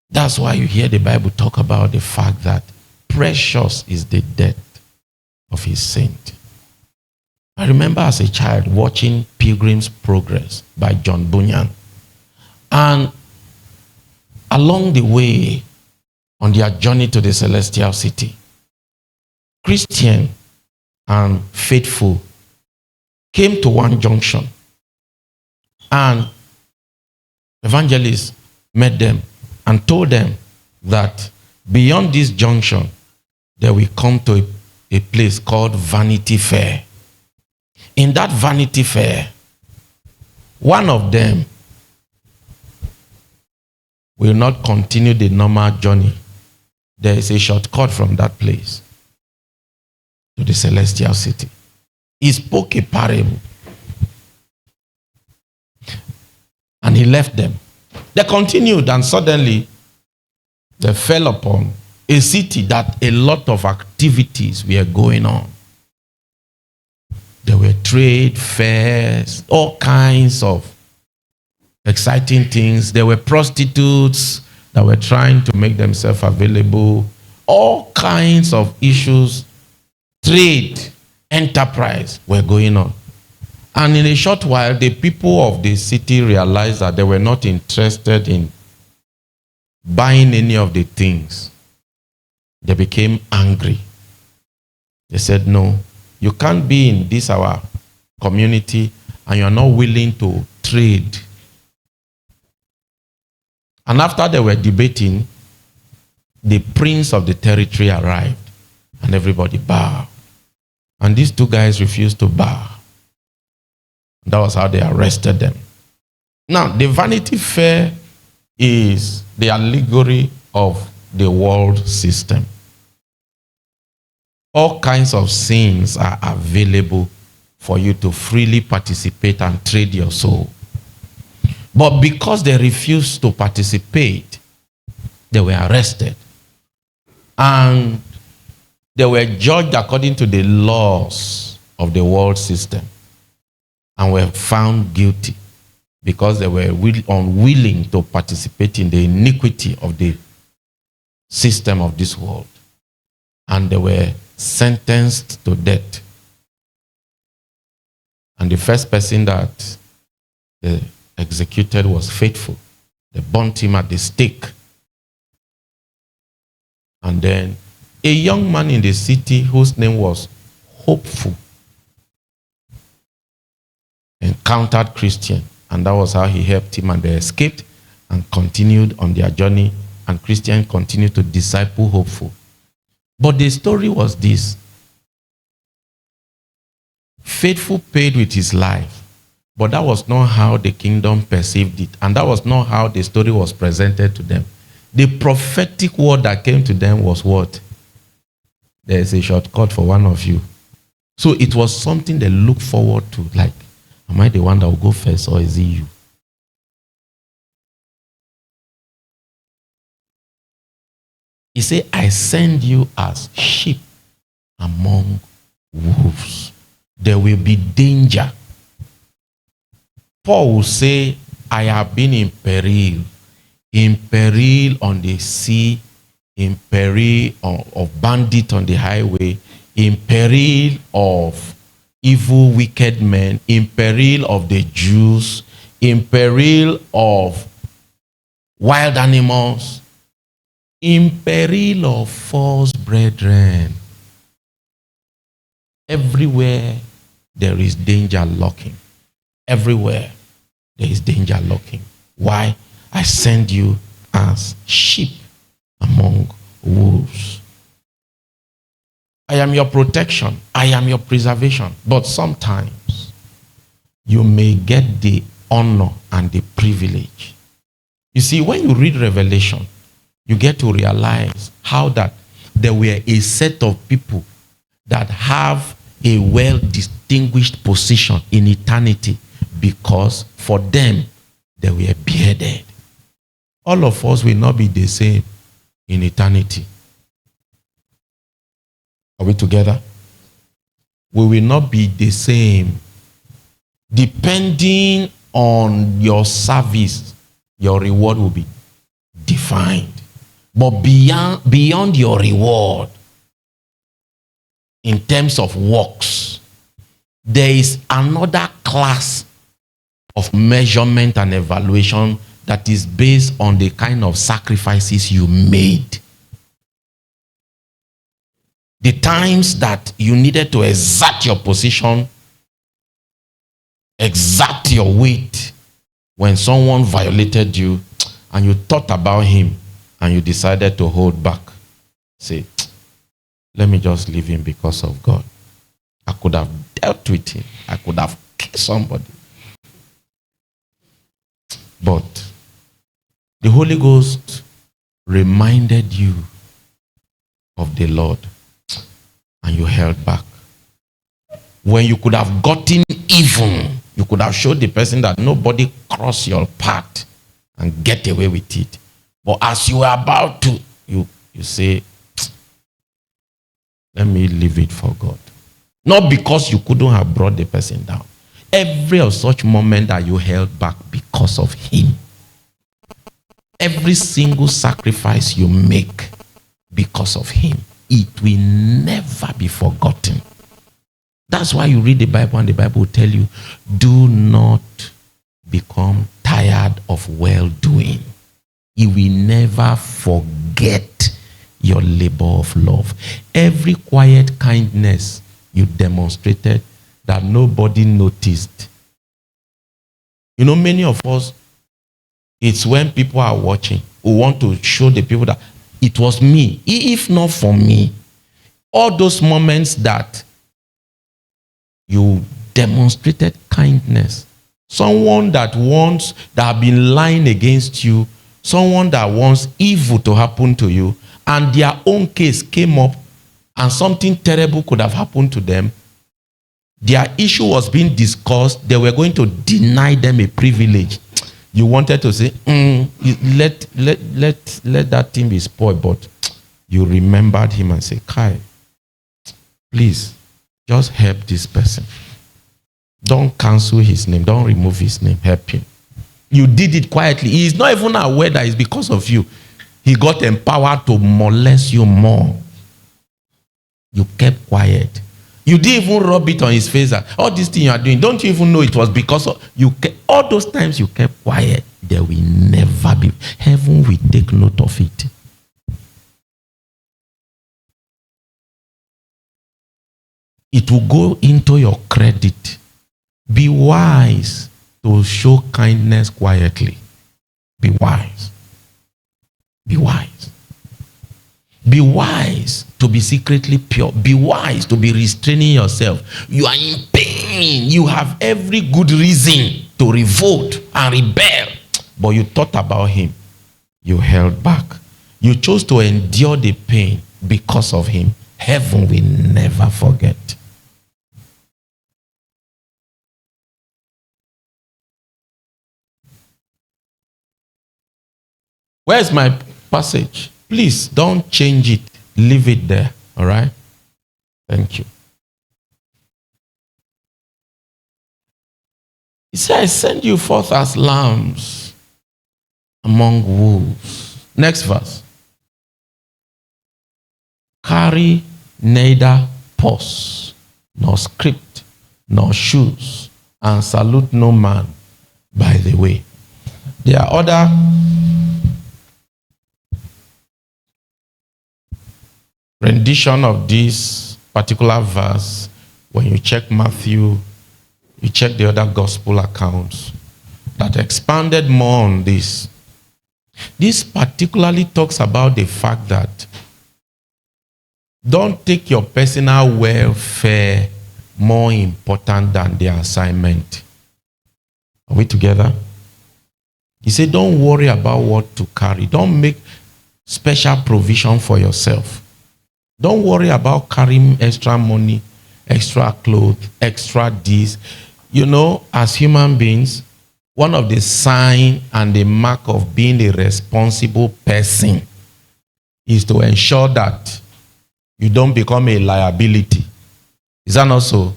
Speaker 1: That's why you hear the Bible talk about the fact that precious is the death of his saint. I remember as a child watching Pilgrim's Progress by John Bunyan. And along the way, on their journey to the celestial city, Christian and faithful came to one junction, and evangelist met them and told them that beyond this junction, they will come to a place called Vanity Fair. In that Vanity Fair, one of them will not continue the normal journey. There is a shortcut from that place to the celestial city. He spoke a parable. And he left them. They continued, and suddenly they fell upon a city that a lot of activities were going on. There were trade fairs, all kinds of exciting things. There were prostitutes that were trying to make themselves available. All kinds of issues, trade, enterprise were going on. And in a short while, the people of the city realized that they were not interested in buying any of the things. They became angry. They said, no, you can't be in this our community and you're not willing to trade. And after they were debating, the prince of the territory arrived and everybody bowed. And these two guys refused to bow. That was how they arrested them. Now, the Vanity Fair is the allegory of the world system. All kinds of sins are available for you to freely participate and trade your soul. But because they refused to participate, they were arrested. And they were judged according to the laws of the world system and were found guilty because they were unwilling to participate in the iniquity of the system of this world. And they were sentenced to death. And the first person that they executed was Faithful. They burnt him at the stake. And then a young man in the city whose name was Hopeful encountered Christian, and that was how he helped him, and they escaped and continued on their journey, and Christian continued to disciple Hopeful. But the story was this: Faithful paid with his life, but that was not how the kingdom perceived it, and that was not how the story was presented to them. The prophetic word that came to them was what? There is a shortcut for one of you. So it was something they looked forward to, like, am I the one that will go first, or is it you? He said, I send you as sheep among wolves. There will be danger. Paul will say, I have been in peril on the sea, in peril of bandits on the highway, in peril of evil, wicked men, in peril of the Jews, in peril of wild animals, in peril of false brethren. Everywhere there is danger lurking. Everywhere there is danger lurking. Why? I send you as sheep among wolves. I am your protection. I am your preservation. But sometimes you may get the honor and the privilege. You see, when you read Revelation, you get to realize how that there were a set of people that have a well-distinguished position in eternity because for them, they were bearded. All of us will not be the same in eternity. Are we together? We will not be the same. Depending on your service, your reward will be defined. But beyond your reward, in terms of works, there is another class of measurement and evaluation that is based on the kind of sacrifices you made. The times that you needed to exert your position, exert your weight, when someone violated you and you thought about him and you decided to hold back. Say, let me just leave him because of God. I could have dealt with him. I could have killed somebody. But The Holy Ghost reminded you of the Lord and you held back. When you could have gotten even, you could have showed the person that nobody cross your path and get away with it. But as you are about to, you say, let me leave it for God. Not because you couldn't have brought the person down. Every of such moment that you held back because of him. Every single sacrifice you make because of him, it will never be forgotten. That's why you read the Bible and the Bible will tell you, do not become tired of well-doing. You will never forget your labor of love. Every quiet kindness you demonstrated that nobody noticed. You know, many of us, it's when people are watching who want to show the people that it was me. If not for me, all those moments that you demonstrated kindness, someone that have been lying against you, someone that wants evil to happen to you, and their own case came up and something terrible could have happened to them, their issue was being discussed, they were going to deny them a privilege. You wanted to say, let that thing be spoiled, but you remembered him and say, Kai, please, just help this person. Don't cancel his name. Don't remove his name. Help him. You did it quietly. He is not even aware that it's because of you. He got empowered to molest you more. You kept quiet. You didn't even rub it on his face. All this thing you are doing, don't you even know it was because of you? All those times you kept quiet, there will never be. Heaven will take note of it. It will go into your credit. Be wise to show kindness quietly. Be wise. Be wise. Be wise to be secretly pure. Be wise to be restraining yourself. You are in pain. You have every good reason to revolt and rebel. But you thought about him. You held back. You chose to endure the pain because of him. Heaven will never forget. Where's my passage? Please don't change it. Leave it there. All right? Thank you. He said, I send you forth as lambs among wolves. Next verse. Carry neither purse, nor script, nor shoes, and salute no man by the way. There are other rendition of this particular verse. When you check Matthew, you check the other gospel accounts that expanded more on this. This particularly talks about the fact that don't take your personal welfare more important than the assignment. Are we together? He said, don't worry about what to carry. Don't make special provision for yourself. Don't worry about carrying extra money, extra clothes, extra this. You know, as human beings, one of the signs and the mark of being a responsible person is to ensure that you don't become a liability. Is that not so?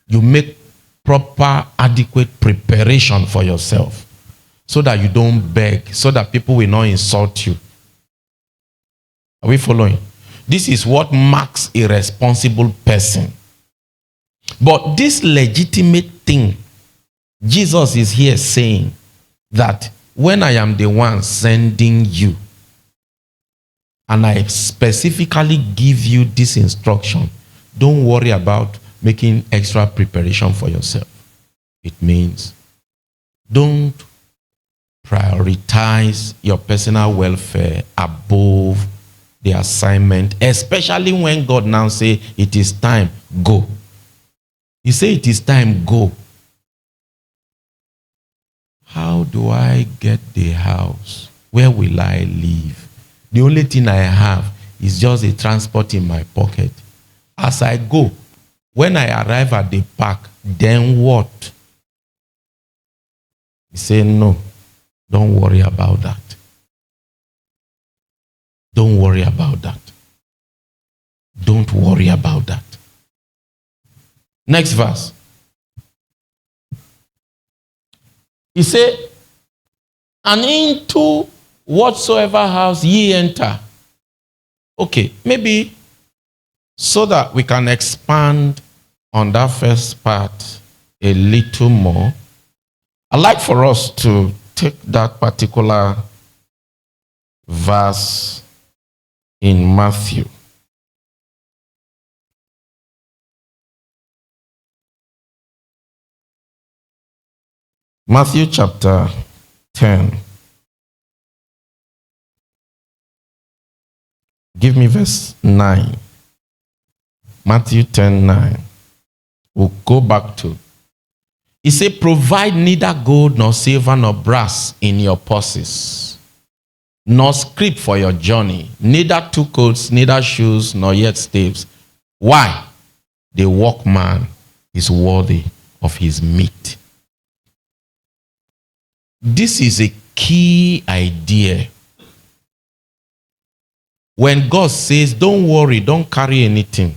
Speaker 1: You make proper, adequate preparation for yourself so that you don't beg, so that people will not insult you. Are we following? This is what marks a responsible person. But this legitimate thing, Jesus is here saying that when I am the one sending you, and I specifically give you this instruction, don't worry about making extra preparation for yourself. It means don't prioritize your personal welfare above the assignment, especially when God now say it is time, go. He say it is time, go. how do I get the house? Where will I live? The only thing I have is just a transport in my pocket. As I go, when I arrive at the park, then what? He said, no, don't worry about that. Don't worry about that. Don't worry about that. Next verse. He said, and into whatsoever house ye enter. Okay, maybe so that we can expand on that first part a little more, I'd like for us to take that particular verse in Matthew. Matthew chapter 10. Give me verse 9. Matthew 10:9. We'll go back to. He said, provide neither gold nor silver nor brass in your purses, nor scrip for your journey, neither two coats, neither shoes, nor yet staves. Why? The workman is worthy of his meat. This is a key idea. When God says, don't worry, don't carry anything,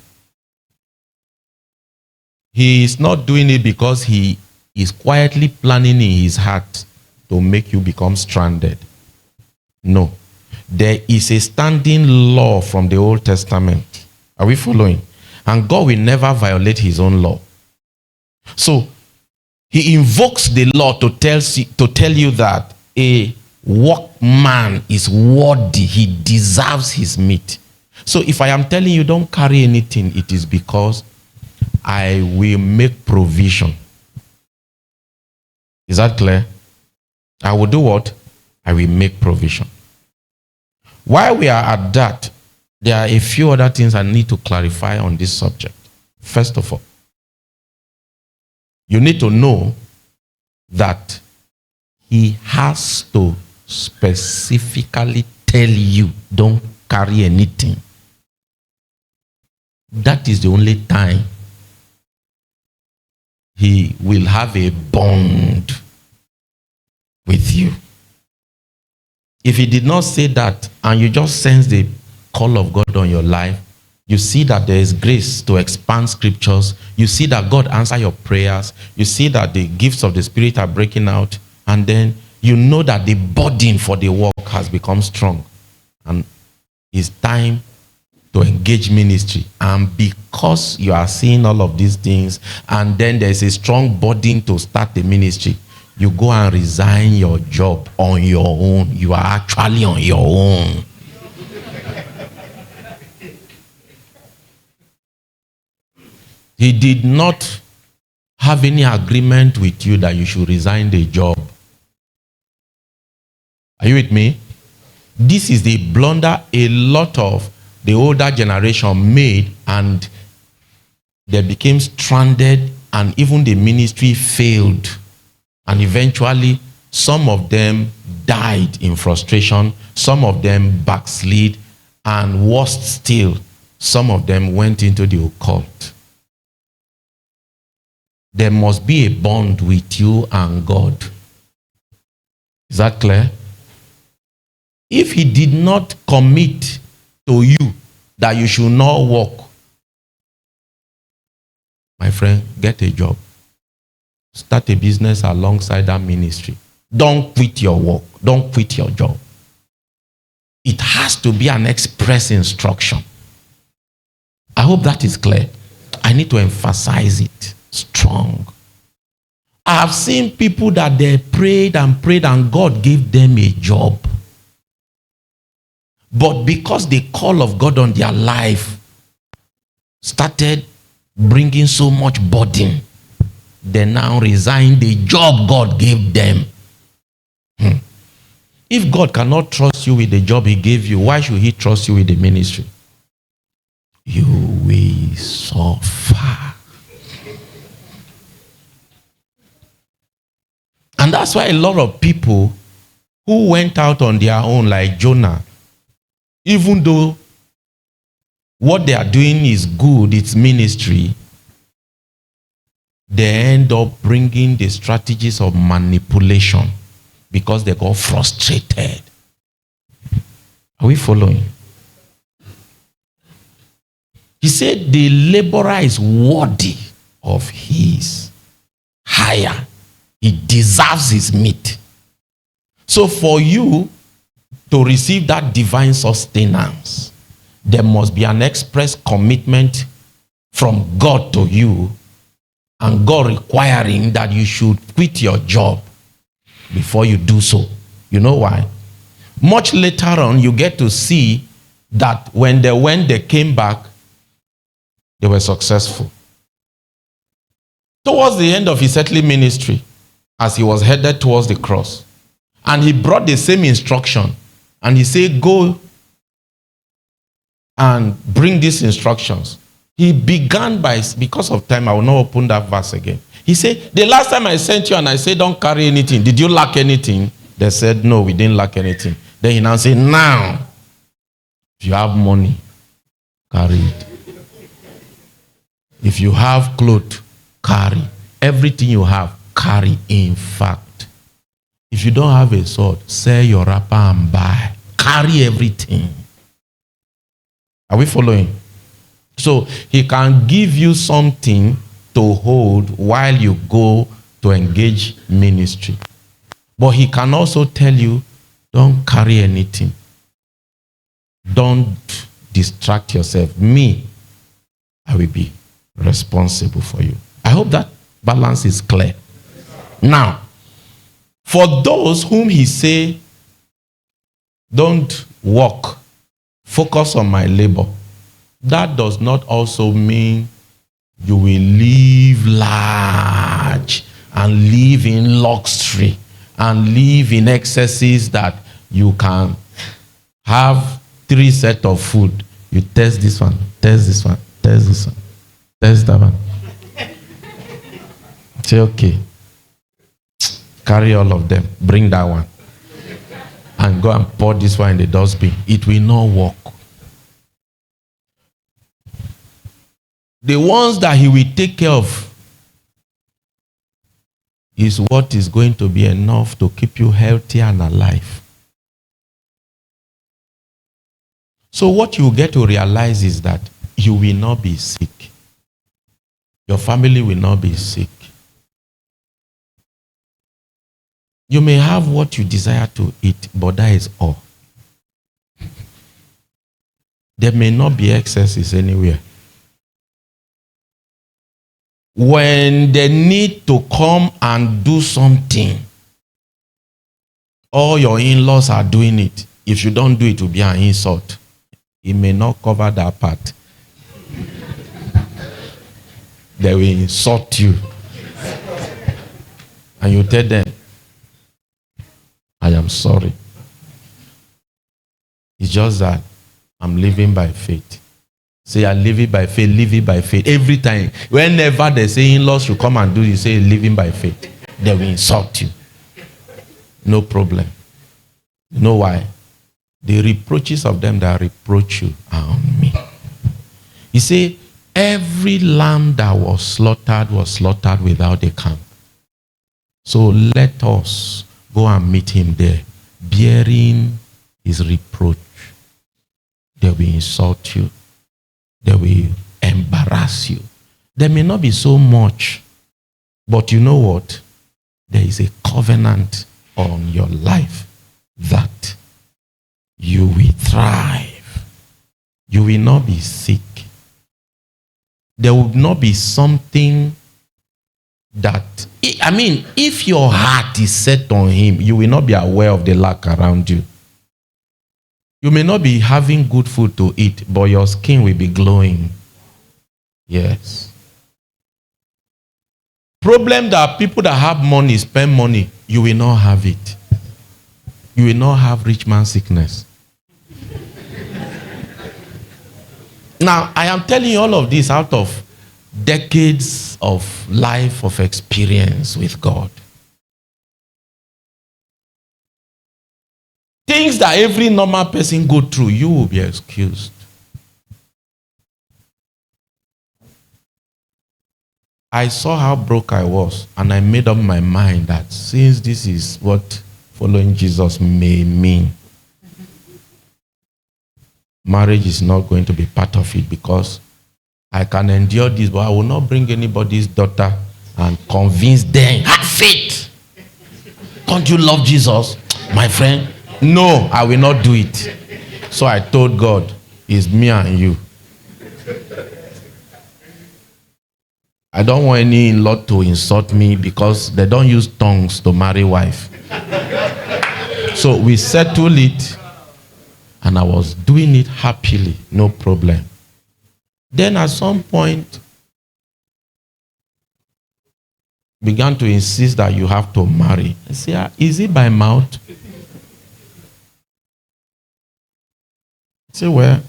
Speaker 1: he is not doing it because he is quietly planning in his heart to make you become stranded. No. There is a standing law from the Old Testament. Are we following? And God will never violate his own law. So, he invokes the law to tell you that a workman is worthy. He deserves his meat. So if I am telling you don't carry anything, it is because I will make provision. Is that clear? I will do what? I will make provision. While we are at that, there are a few other things I need to clarify on this subject. First of all, you need to know that he has to specifically tell you, don't carry anything. That is the only time he will have a bond with you. If he did not say that, and you just sense the call of God on your life, you see that there is grace to expand scriptures. You see that God answers your prayers. You see that the gifts of the Spirit are breaking out. And then you know that the burden for the work has become strong. And it's time to engage ministry. And because you are seeing all of these things, and then there's a strong burden to start the ministry, you go and resign your job on your own. You are actually on your own. He did not have any agreement with you that you should resign the job. Are you with me? This is the blunder a lot of the older generation made, and they became stranded, and even the ministry failed. And eventually, some of them died in frustration, some of them backslid, and worse still, some of them went into the occult. There must be a bond with you and God. Is that clear? If he did not commit to you that you should not work, my friend, get a job. Start a business alongside that ministry. Don't quit your work. Don't quit your job. It has to be an express instruction. I hope that is clear. I need to emphasize it strong. I have seen people that they prayed and God gave them a job. But because the call of God on their life started bringing so much burden, they now resign the job God gave them. If God cannot trust you with the job he gave you, why should he trust you with the ministry? You will suffer. And that's why a lot of people who went out on their own, like Jonah, even though what they are doing is good, it's ministry, they end up bringing the strategies of manipulation because they got frustrated. Are we following? He said the laborer is worthy of his hire. He deserves his meat. So for you to receive that divine sustenance, there must be an express commitment from God to you, and God requiring that you should quit your job before you do so. You know why? Much later on, you get to see that when they came back, they were successful. Towards the end of his earthly ministry, as he was headed towards the cross, and he brought the same instruction, and he said, go and bring these instructions. He began by, because of time, I will not open that verse again. He said, the last time I sent you and I said, don't carry anything, did you lack anything? They said, no, we didn't lack anything. Then he now said, now, if you have money, carry it. If you have clothes, carry. Everything you have, carry. In fact, if you don't have a sword, sell your wrapper and buy. Carry everything. Are we following? So he can give you something to hold while you go to engage ministry. But he can also tell you, don't carry anything. Don't distract yourself. Me, I will be responsible for you. I hope that balance is clear. Now, for those whom he say, don't work, focus on my labor, that does not also mean you will live large and live in luxury and live in excesses that you can have 3 sets of food. You test this one, test this one, test this one, test that one. Say, okay, carry all of them, bring that one, and go and pour this one in the dustbin. It will not work. The ones that he will take care of is what is going to be enough to keep you healthy and alive. So what you get to realize is that you will not be sick. Your family will not be sick. You may have what you desire to eat, but that is all. There may not be excesses anywhere. When they need to come and do something, all your in-laws are doing it. If you don't do it, it will be an insult. It may not cover that part. They will insult you. And you tell them, I am sorry. It's just that I'm living by faith. Say, I live it by faith, live it by faith. Every time, whenever they say in-laws should come and do it, you say, living by faith. They will insult you. No problem. You know why? The reproaches of them that reproach you are on me. He said, every lamb that was slaughtered without a camp. So let us go and meet him there, bearing his reproach. They will insult you. They will embarrass you. There may not be so much, but you know what? There is a covenant on your life that you will thrive. You will not be sick. There will not be something that, I mean, if your heart is set on him, you will not be aware of the lack around you. You may not be having good food to eat, but your skin will be glowing. Yes. Problem that people that have money spend money, you will not have it. You will not have rich man sickness. Now, I am telling you all of this out of decades of life of experience with God. things that every normal person go through, you will be excused. I saw how broke I was, and I made up my mind that since this is what following Jesus may mean, marriage is not going to be part of it, because I can endure this, but I will not bring anybody's daughter and convince them, have faith. Don't you love Jesus, my friend? No, I will not do it. So I told God, it's me and you. I don't want any in-law to insult me because they don't use tongues to marry wife. So we settled it, and I was doing it happily, no problem. Then at some point, began to insist that you have to marry. I say, is it by mouth? I say, well,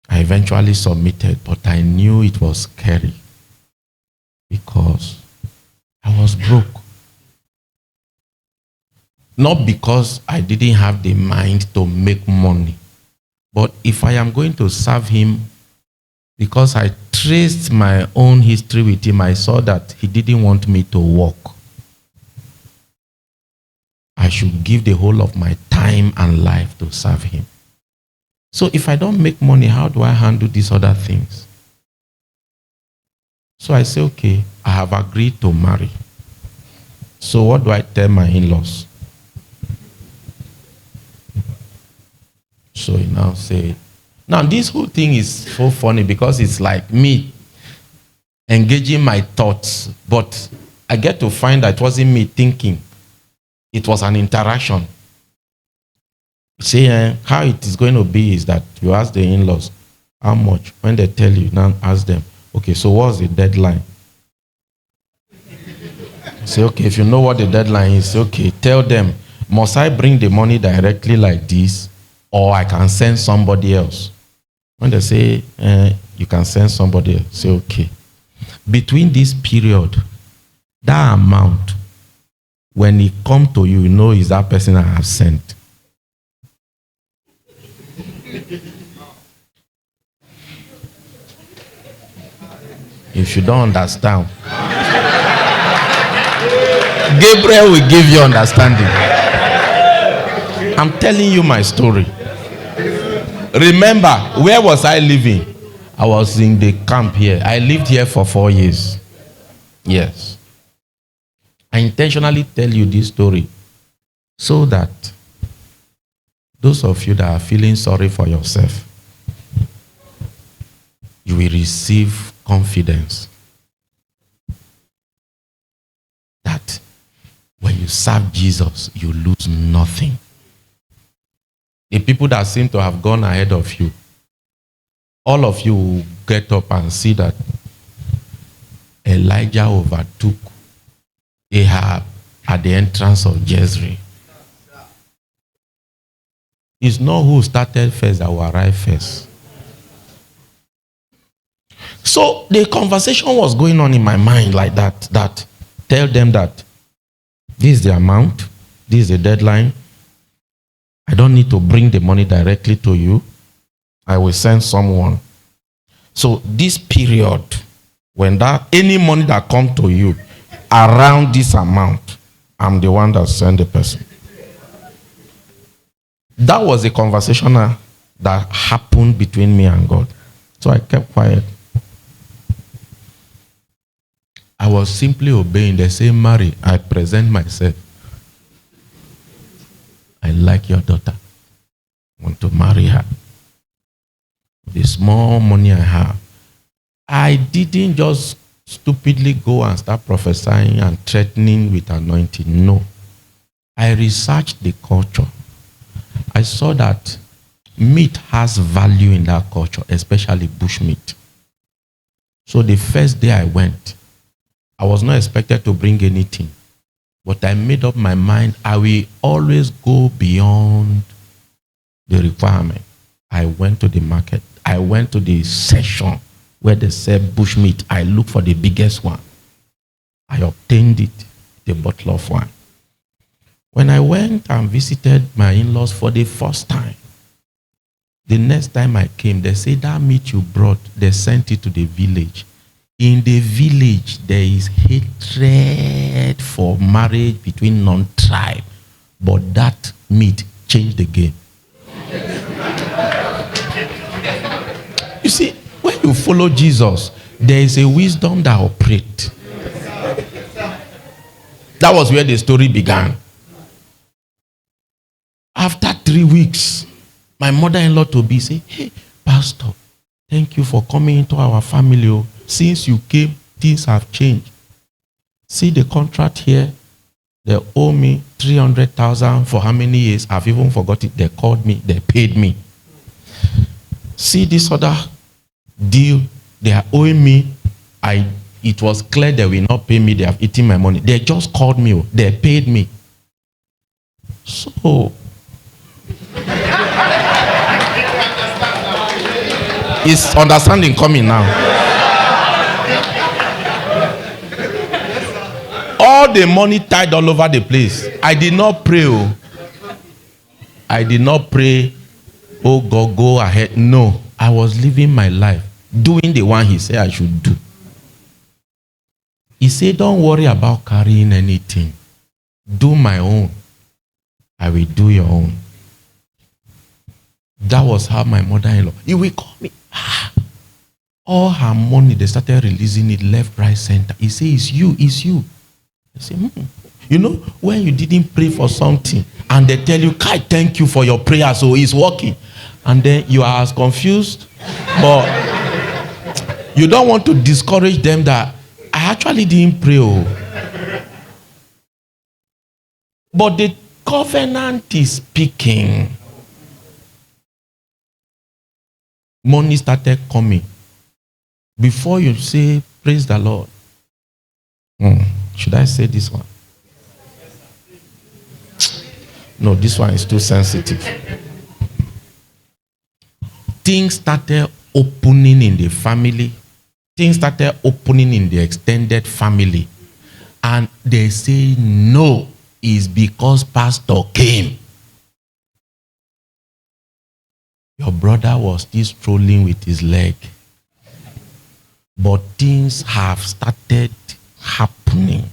Speaker 1: I eventually submitted, but I knew it was scary because I was broke. Not because I didn't have the mind to make money, but if I am going to serve him, because I traced my own history with him, I saw that he didn't want me to work. I should give the whole of my time and life to serve him. So if I don't make money, how do I handle these other things? So I say, okay, I have agreed to marry. So what do I tell my in-laws? So he now said, now this whole thing is so funny because it's like me engaging my thoughts, but I get to find that it wasn't me thinking. It was an interaction. See, how it is going to be is that you ask the in-laws, how much? When they tell you, now ask them, okay, so what's the deadline? Say, okay, if you know what the deadline is, okay, tell them, must I bring the money directly like this, or I can send somebody else? When they say, you can send somebody else, say, okay. Between this period, that amount, when it comes to you, you know is that person I have sent. If you don't understand, Gabriel will give you understanding. I'm telling you my story. Remember, where was I living? I was in the camp here. I lived here for 4 years. Yes. I intentionally tell you this story so that those of you that are feeling sorry for yourself, you will receive confidence that when you serve Jesus, you lose nothing. The people that seem to have gone ahead of you, all of you will get up and see that Elijah overtook Ahab at the entrance of Jezreel. It's not who started first that will arrive first. So the conversation was going on in my mind like that tell them that this is the amount, this is the deadline. I don't need to bring the money directly to you. I will send someone. So this period, when any money that comes to you around this amount, I'm the one that send the person. That was a conversation that happened between me and God. So I kept quiet. I was simply obeying. They say, marry. I present myself. I like your daughter. I want to marry her. The small money I have. I didn't just stupidly go and start prophesying and threatening with anointing. No. I researched the culture. I saw that meat has value in that culture, especially bush meat. So the first day I went, I was not expected to bring anything. But I made up my mind, I will always go beyond the requirement. I went to the market. I went to the section where they sell bush meat. I looked for the biggest one. I obtained it, the bottle of wine. When I went and visited my in-laws for the first time, the next time I came, they said that meat you brought, they sent it to the village. In the village, there is hatred for marriage between non-tribe. But that meat changed the game. You see, when you follow Jesus, there is a wisdom that operates. That was where the story began. After 3 weeks, my mother-in-law to be say, "Hey, Pastor, thank you for coming into our family. Since you came, things have changed. See the contract here. They owe me 300,000 for how many years? I've even forgot it. They called me. They paid me. See this other deal. They are owing me. It was clear they will not pay me. They have eaten my money. They just called me. They paid me. So, is understanding coming now? All the money tied all over the place. I did not pray. I did not pray, oh God, go ahead. No, I was living my life, doing the one he said I should do. He said, don't worry about carrying anything. Do my own. I will do your own. That was how my mother-in-law, he will call me. All her money, they started releasing it left, right, center. He said, it's you, it's you. I say, You know, when you didn't pray for something, and they tell you, Kai, thank you for your prayer, so it's working. And then you are as confused, but you don't want to discourage them that I actually didn't pray. But the covenant is speaking. Money started coming. Before you say, praise the Lord. Should I say this one? No, this one is too sensitive. Things started opening in the family. Things started opening in the extended family. And they say, no, it's because pastor came. Your brother was still strolling with his leg. But things have started happening.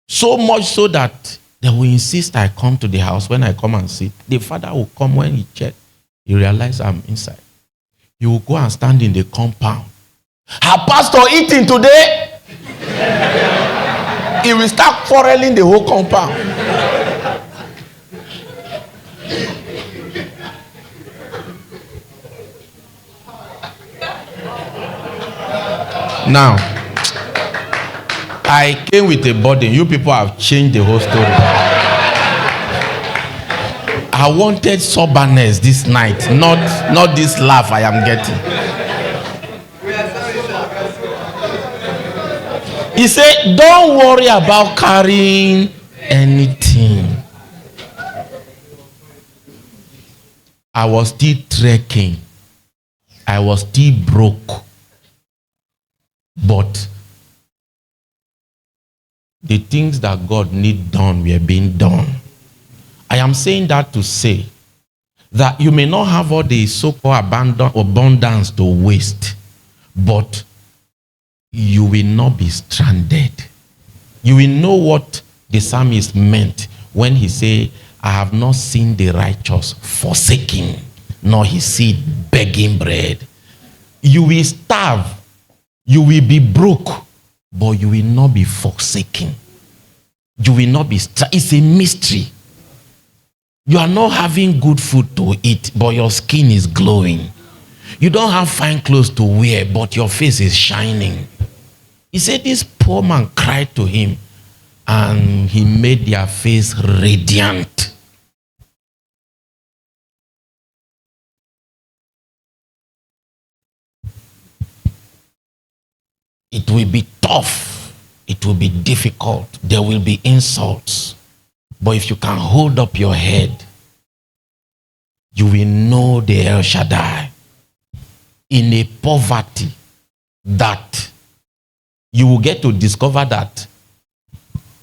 Speaker 1: So much so that they will insist I come to the house. When I come and sit, the father will come. When he check, he realizes I'm inside. He will go and stand in the compound. Her pastor eating today? He will start quarreling the whole compound. Now, I came with a burden. You people have changed the whole story. I wanted soberness this night, not this laugh I am getting. He said, don't worry about carrying anything. I was still trekking. I was still broke. But the things that God need done were being done. I am saying that to say that you may not have all the so-called abundance to waste, but you will not be stranded. You will know what the psalmist meant when he said, I have not seen the righteous forsaken, nor his seed begging bread. You will starve. You will be broke, but you will not be forsaken. You will not be it's a mystery. You are not having good food to eat, but your skin is glowing. You don't have fine clothes to wear, but your face is shining. He said this poor man cried to him, and he made their face radiant. It will be tough. It will be difficult. There will be insults. But if you can hold up your head, you will know the El Shaddai. In a poverty that you will get to discover that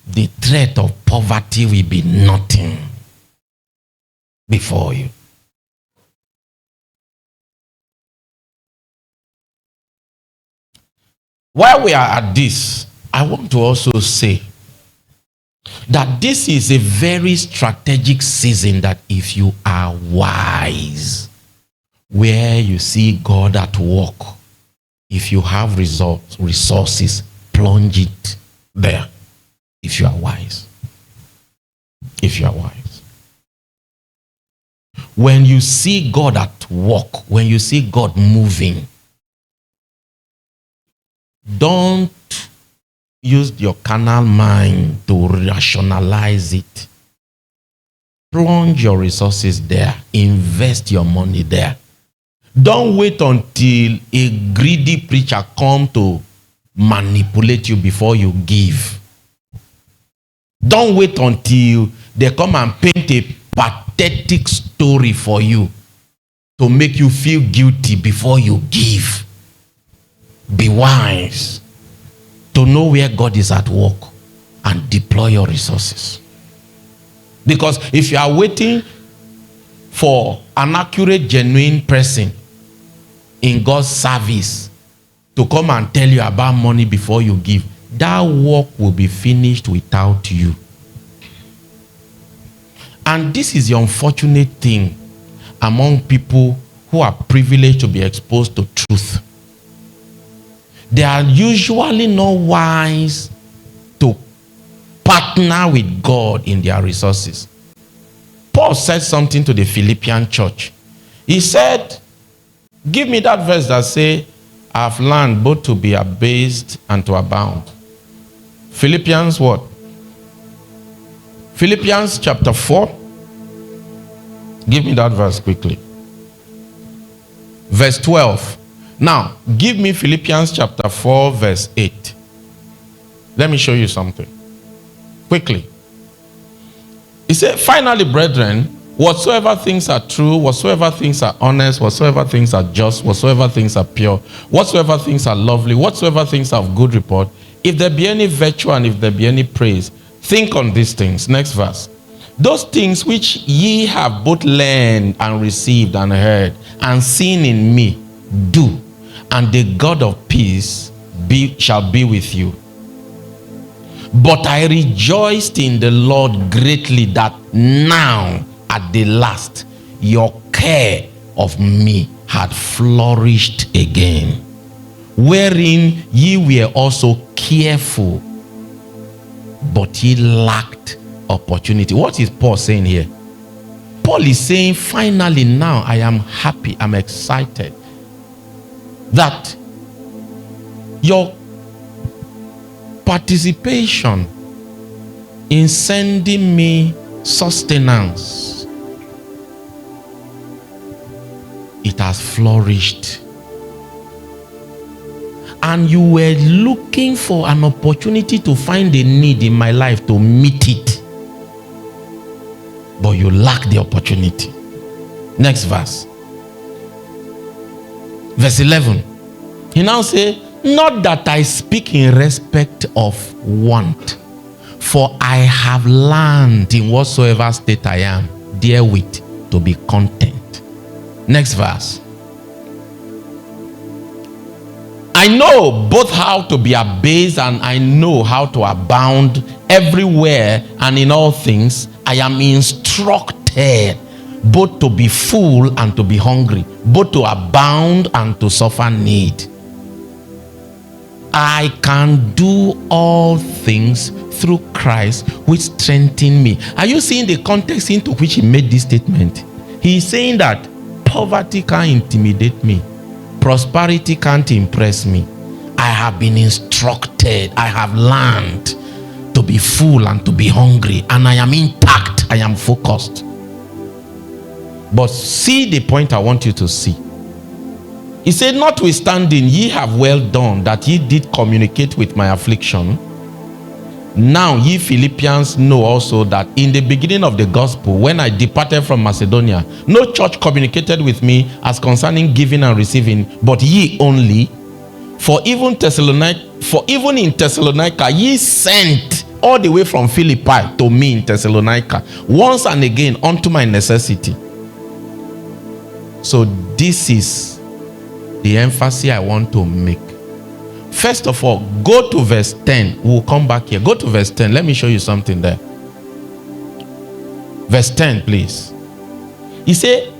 Speaker 1: the threat of poverty will be nothing before you. While we are at this, I want to also say that this is a very strategic season that if you are wise, where you see God at work, if you have resources, plunge it there. If you are wise. If you are wise. When you see God at work, when you see God moving, don't use your carnal mind to rationalize it. Plunge your resources there. Invest your money there. Don't wait until a greedy preacher come to manipulate you before you give. Don't wait until they come and paint a pathetic story for you to make you feel guilty before you give. Be wise to know where God is at work and deploy your resources. Because if you are waiting for an accurate, genuine person in God's service to come and tell you about money before you give, that work will be finished without you. And this is the unfortunate thing among people who are privileged to be exposed to truth. They are usually not wise to partner with God in their resources. Paul said something to the Philippian church. He said, give me that verse that says, I have learned both to be abased and to abound. Philippians what? Philippians chapter 4. Give me that verse quickly. Verse 12. Now, give me Philippians chapter 4, verse 8. Let me show you something. Quickly. He said, finally, brethren, whatsoever things are true, whatsoever things are honest, whatsoever things are just, whatsoever things are pure, whatsoever things are lovely, whatsoever things are of good report, if there be any virtue and if there be any praise, think on these things. Next verse. Those things which ye have both learned and received and heard and seen in me, do, and the God of peace shall be with you. But I rejoiced in the Lord greatly that now at the last your care of me had flourished again, wherein ye were also careful, but ye lacked opportunity. What is Paul saying here? Paul is saying, finally now I am happy, I'm excited that your participation in sending me sustenance, it has flourished. And you were looking for an opportunity to find a need in my life to meet it, but you lack the opportunity. Next verse. Verse 11. He now says, not that I speak in respect of want, for I have learned in whatsoever state I am therewith to be content. Next verse. I know both how to be abased and I know how to abound. Everywhere and in all things I am instructed both to be full and to be hungry, both to abound and to suffer need. I can do all things through Christ which strengthens me. Are you seeing the context into which he made this statement? He is saying that poverty can't intimidate me. Prosperity can't impress me. I have been instructed. I have learned to be full and to be hungry. And I am intact. I am focused. But see the point I want you to see. He said, notwithstanding, ye have well done that ye did communicate with my affliction. Now ye Philippians know also that in the beginning of the gospel, when I departed from Macedonia, no church communicated with me as concerning giving and receiving, but ye only. For even in Thessalonica ye sent all the way from Philippi to me in Thessalonica, once and again unto my necessity. So this is the emphasis I want to make. First of all, go to verse 10. We'll come back here. Go to verse 10. Let me show you something there. Verse 10, please. He said,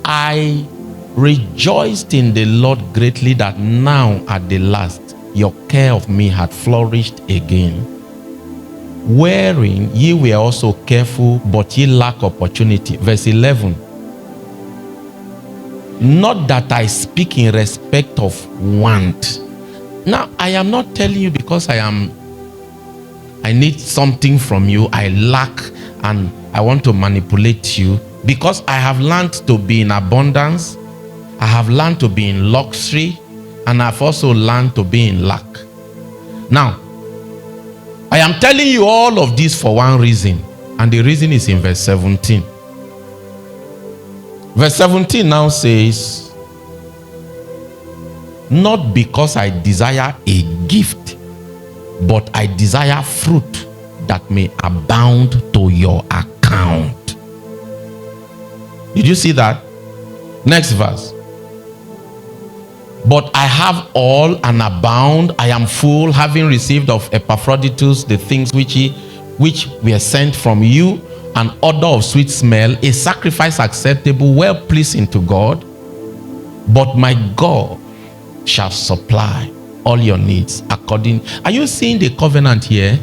Speaker 1: I rejoiced in the Lord greatly that now at the last your care of me had flourished again, wherein ye were also careful, but ye lack opportunity. Verse 11. Not that I speak in respect of want. Now, I am not telling you because I need something from you, I lack, and I want to manipulate you, because I have learned to be in abundance, I have learned to be in luxury, and I've also learned to be in lack. Now, I am telling you all of this for one reason, and the reason is in verse 17. Verse 17 now says, not because I desire a gift, but I desire fruit that may abound to your account. Did you see that? Next verse. But I have all and abound. I am full, having received of Epaphroditus the things which were sent from you, an odor of sweet smell, a sacrifice acceptable, well pleasing to God. But my God shall supply all your needs according. Are you seeing the covenant here?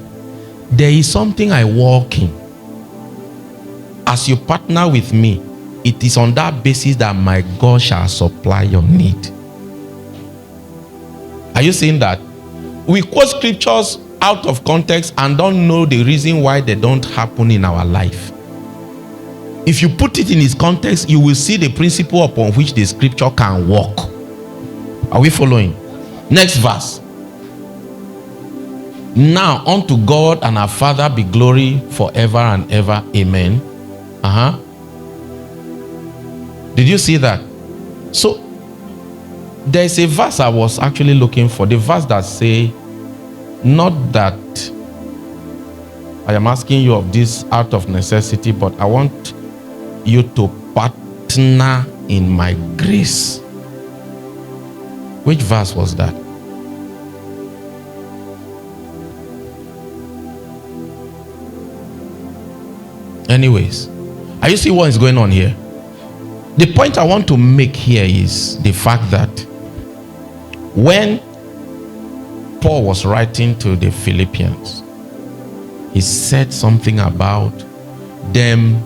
Speaker 1: There is something I walk in. As you partner with me, it is on that basis that my God shall supply your need. Are you seeing that? We quote scriptures out of context and don't know the reason why they don't happen in our life. If you put it in its context, you will see the principle upon which the scripture can work. Are we following? Next verse. Now unto God and our Father be glory forever and ever. Amen. Did you see that? So there's a verse I was actually looking for. The verse that say, not that I am asking you of this out of necessity, but I want you to partner in my grace. Which verse was that? Anyways, are you see what is going on here? The point I want to make here is the fact that when Paul was writing to the Philippians, he said something about them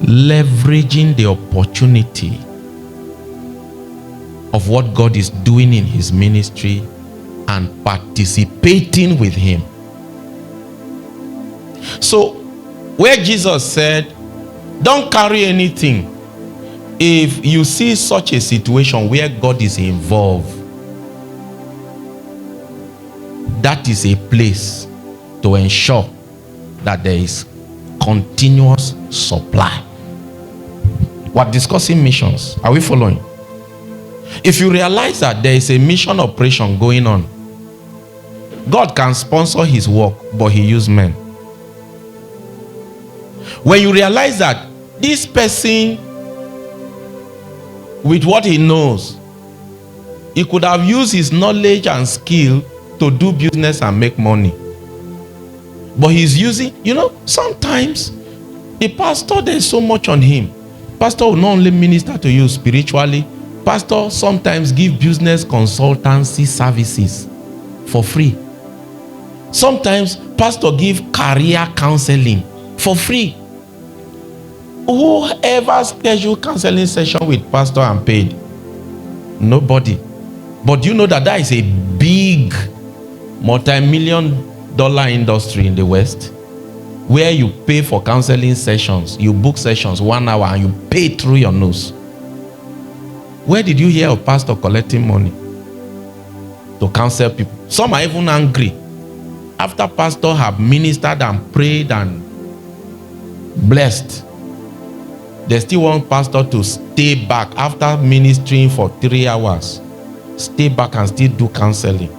Speaker 1: leveraging the opportunity of what God is doing in his ministry and participating with him. So, where Jesus said, don't carry anything. If you see such a situation where God is involved, that is a place to ensure that there is continuous supply. We're discussing missions. Are we following? If you realize that there is a mission operation going on, God can sponsor his work, but he uses men. When you realize that this person, with what he knows, he could have used his knowledge and skill to do business and make money, but he's using, sometimes the pastor, there's so much on him. Pastor will not only minister to you spiritually, pastor sometimes give business consultancy services for free. Sometimes pastor give career counseling for free. Whoever schedule counseling session with pastor and paid? Nobody. But you know that is a big multi-million-dollar industry in the West, where you pay for counseling sessions, you book sessions 1 hour and you pay through your nose. Where did you hear of pastor collecting money to counsel people? Some are even angry after pastor have ministered and prayed and blessed. They still want pastor to stay back after ministering for 3 hours. stay back and still do counseling,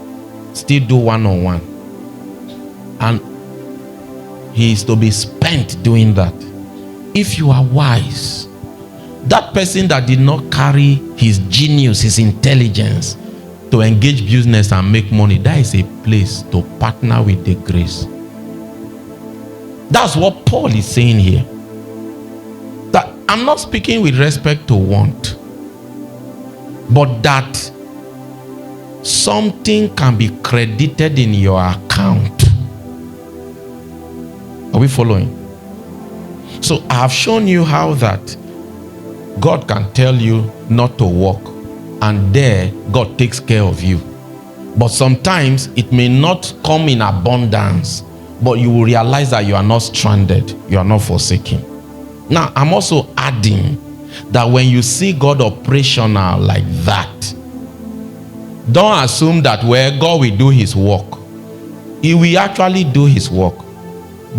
Speaker 1: still do one-on-one. And he is to be spent doing that. If you are wise, that person that did not carry his genius, his intelligence to engage business and make money, that is a place to partner with the grace. That's what Paul is saying here. That I'm not speaking with respect to want, but that something can be credited in your account. Are we following? So I have shown you how that God can tell you not to walk, and there God takes care of you. But sometimes it may not come in abundance, but you will realize that you are not stranded, you are not forsaken. Now, I'm also adding that when you see God operational like that, don't assume that where God will do his work. He will actually do his work.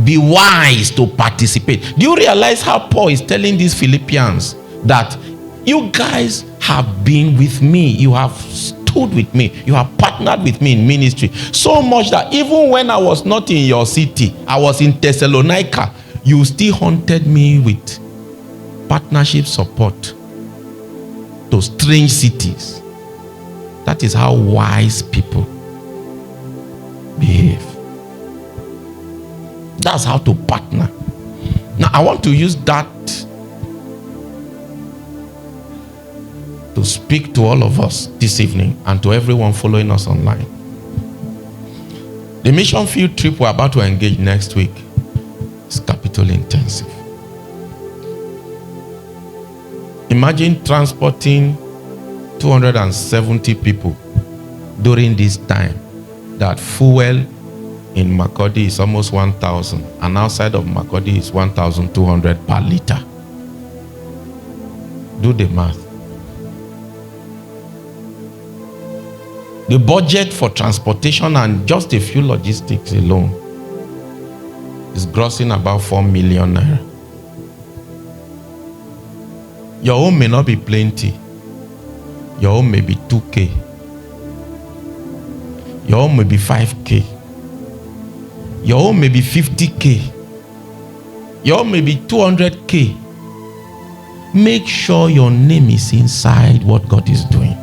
Speaker 1: Be wise to participate. Do you realize how Paul is telling these Philippians that you guys have been with me, you have stood with me, you have partnered with me in ministry, so much that even when I was not in your city, I was in Thessalonica, you still haunted me with partnership support to strange cities. That is how wise people behave. That's how to partner. Now I want to use that to speak to all of us this evening and to everyone following us online. The mission field trip we're about to engage next week is capital intensive. Imagine transporting 270 people during this time that fuel in Makurdi is almost 1,000 and outside of Makurdi is 1,200 per liter. Do the math. The budget for transportation and just a few logistics alone is grossing about 4 million naira. Your home may not be plenty. Your home may be 2K. Your home may be 5K. Your home may be 50K. Your home may be 200K. Make sure your name is inside what God is doing.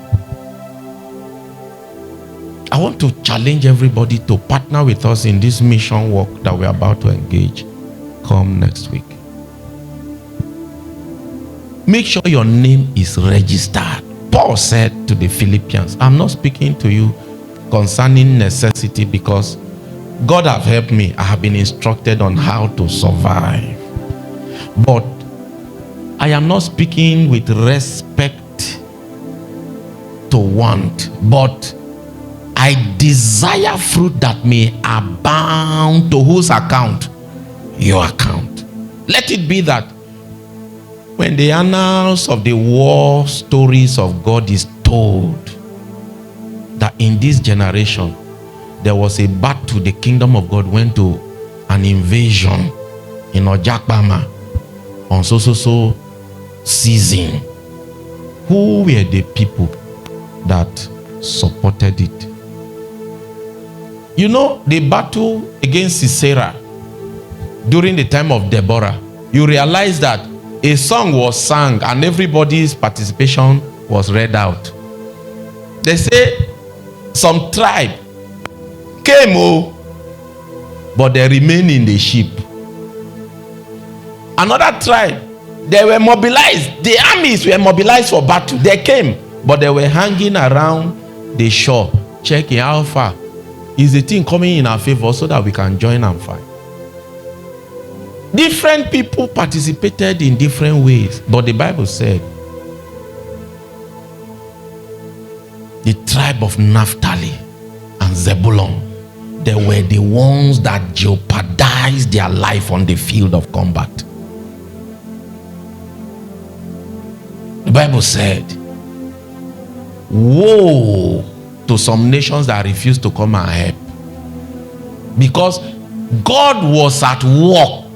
Speaker 1: I want to challenge everybody to partner with us in this mission work that we're about to engage. Come next week. Make sure your name is registered. Paul said to the Philippians, I'm not speaking to you concerning necessity because God have helped me. I have been instructed on how to survive. But I am not speaking with respect to want, but I desire fruit that may abound. To whose account? Your account. Let it be that when the annals of the war stories of God is told, that in this generation there was a battle, the kingdom of God went to an invasion in Ojakpama on so season. Who were the people that supported it? You know, the battle against Sisera during the time of Deborah, you realize that a song was sung and everybody's participation was read out. They say some tribe came, but they remained in the sheep. Another tribe, they were mobilized. The armies were mobilized for battle. They came, but they were hanging around the shore, checking how far is the thing coming in our favor so that we can join and fight. Different people participated in different ways, but the Bible said the tribe of Naphtali and Zebulun, they were the ones that jeopardized their life on the field of combat. The Bible said, woe to some nations that refused to come and help, because God was at work.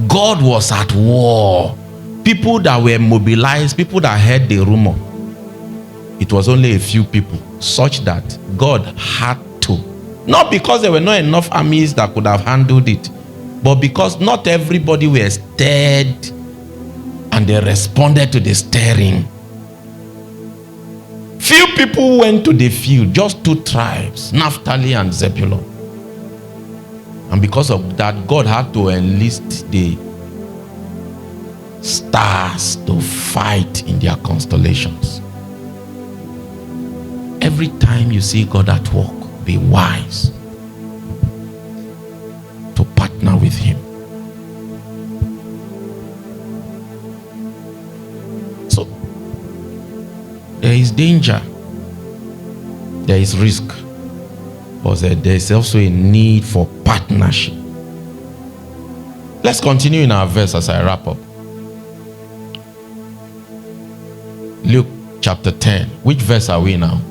Speaker 1: God was at war. People that were mobilized, people that heard the rumor. it was only a few people, such that God had to. Not because there were not enough armies that could have handled it, but because not everybody were stirred and they responded to the stirring. Few people went to the field, just 2 tribes, Naphtali and Zebulun. And because of that, God had to enlist the stars to fight in their constellations. Every time you see God at work, be wise to partner with him. So there is danger, there is risk, but there is also a need for partnership. Let's continue in our verse as I wrap up. Luke chapter 10. Which verse are we now?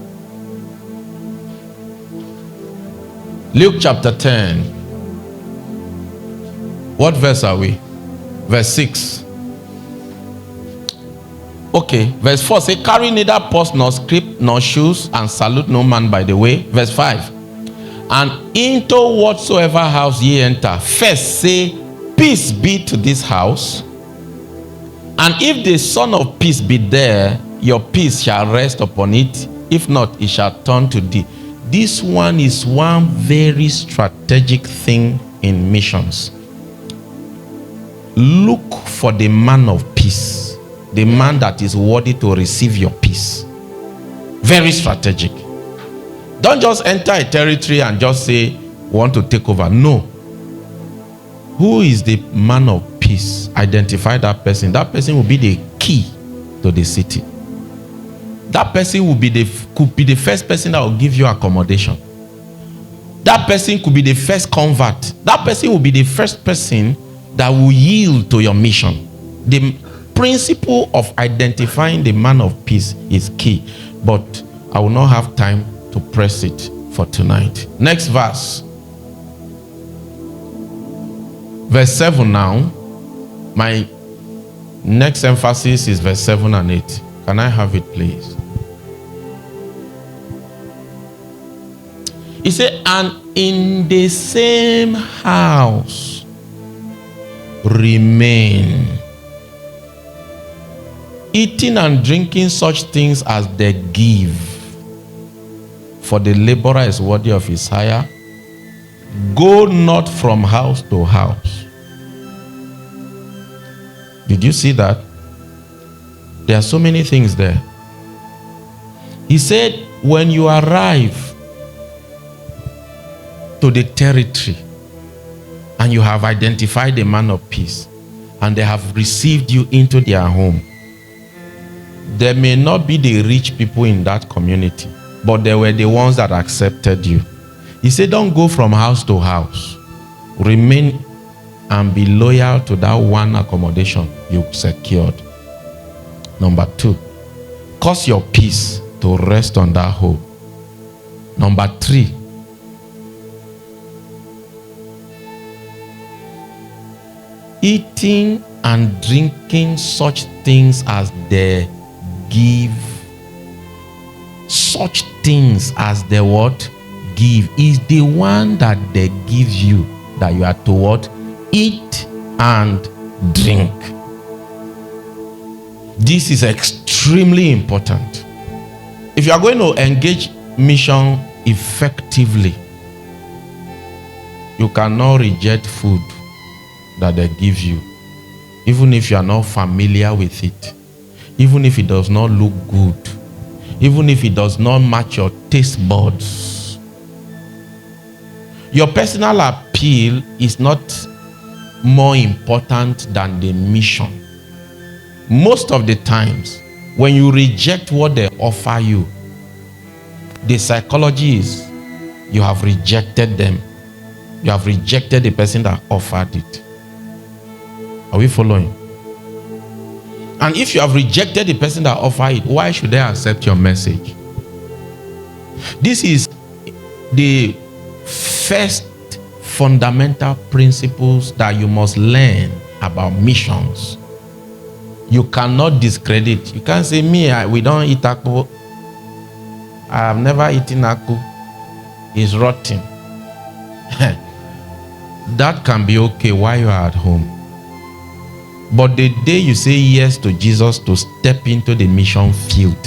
Speaker 1: Luke chapter 10. What verse are we? Verse 6. Okay, verse 4 say, carry neither purse nor scrip nor shoes, and salute no man by the way. Verse 5. And into whatsoever house ye enter, first say, peace be to this house. And if the Son of Peace be there, your peace shall rest upon it. If not, it shall turn to thee. This one is one very strategic thing in missions. Look for the man of peace, the man that is worthy to receive your peace. Very strategic. Don't just enter a territory and just say, want to take over. No. Who is the man of peace? Identify that person. That person will be the key to the city. That person will could be the first person that will give you accommodation. That person could be the first convert. That person will be the first person that will yield to your mission. The principle of identifying the man of peace is key, but I will not have time to press it for tonight. Next verse. Verse 7 now. My next emphasis is verse 7 and 8. Can I have it, please? He said, and in the same house remain, eating and drinking such things as they give, for the laborer is worthy of his hire. Go not from house to house. Did you see that? There are so many things there. He said, when you arrive to the territory and you have identified the man of peace and they have received you into their home, there may not be the rich people in that community, but there were the ones that accepted you. He said, don't go from house to house. Remain and be loyal to that one accommodation you secured. Number 2, cause your peace to rest on that home. Number 3, eating and drinking such things as they give. Such things as they what? Give is the one that they give you, that you are to what? Eat and drink. This is extremely important. If you are going to engage mission effectively, you cannot reject food that they give you, even if you are not familiar with it, even if it does not look good, even if it does not match your taste buds. Your personal appeal is not more important than the mission. Most of the times, when you reject what they offer you, the psychology is you have rejected them. You have rejected the person that offered it. Are we following? And if you have rejected the person that offered it, why should they accept your message? This is the first fundamental principles that you must learn about missions. You cannot discredit. You can't say, we don't eat akpo. I have never eaten aku. It's rotten. That can be okay while you are at home. But the day you say yes to Jesus to step into the mission field,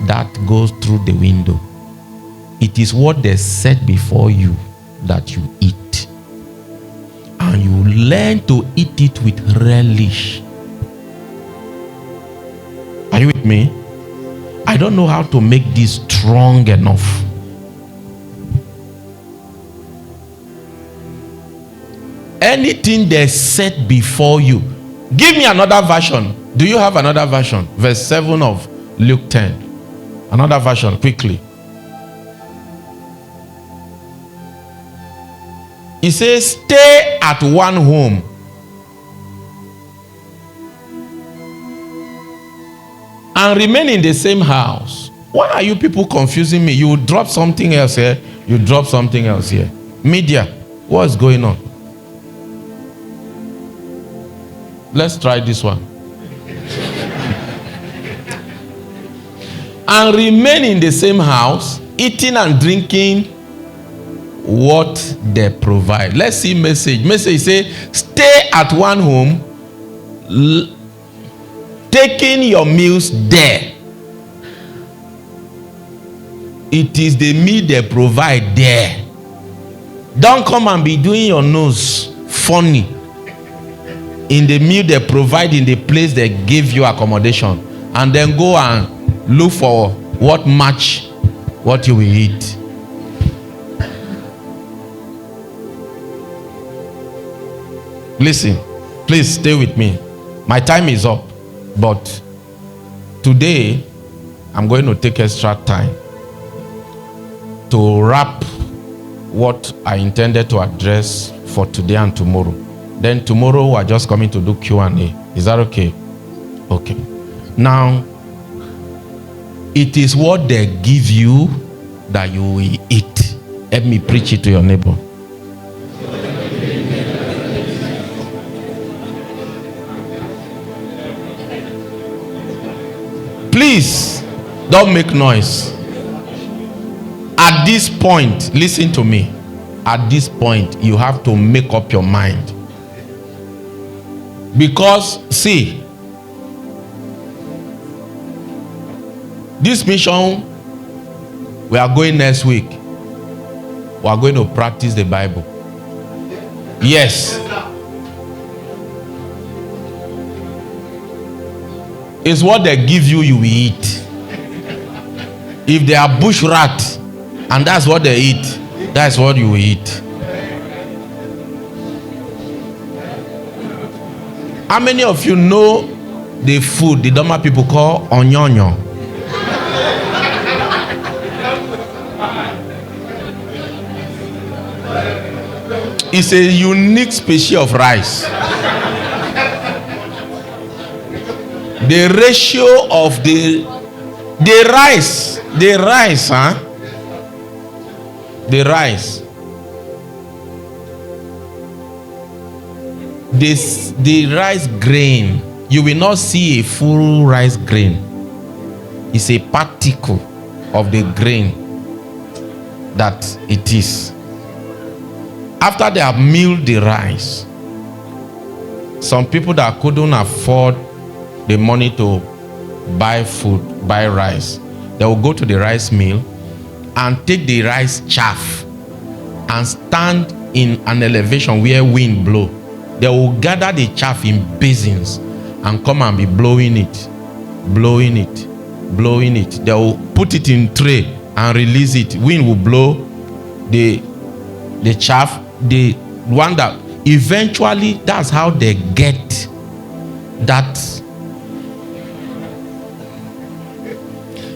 Speaker 1: that goes through the window. It is what they set before you that you eat. And you learn to eat it with relish. Are you with me? I don't know how to make this strong enough. Anything they set before you. Give me another version. Do you have another version? Verse 7 of Luke 10. Another version, quickly. It says, stay at one home. And remain in the same house. Why are you people confusing me? You drop something else here. You drop something else here. Media, what's going on? Let's try this one. And remain in the same house, eating and drinking what they provide. Let's see message. Message say, stay at one home, taking your meals there. It is the meal they provide there. Don't come and be doing your nose funny in the meal they provide in the place they give you accommodation, and then go and look for what match what you will eat. Listen, please stay with me. My time is up, but today I'm going to take extra time to wrap what I intended to address for today and tomorrow. Then tomorrow we are just coming to do Q&A. Is that okay? Okay. Now, it is what they give you that you will eat. Let me preach it to your neighbor. Please, don't make noise. At this point, listen to me. At this point, you have to make up your mind. Because, see, this mission, we are going next week. We are going to practice the Bible. Yes. It's what they give you, you will eat. If they are bush rat, and that's what they eat, that's what you will eat. How many of you know the food the Doma people call onyonyo? It's a unique species of rice. The ratio of the rice, the rice grain, you will not see a full rice grain. It's a particle of the grain that it is. After they have milled the rice, some people that couldn't afford the money to buy food, buy rice, they will go to the rice mill and take the rice chaff and stand in an elevation where wind blow. They will gather the chaff in basins and come and be blowing it, blowing it, blowing it. They will put it in tray and release it. Wind will blow the chaff, the one that eventually, that's how they get that.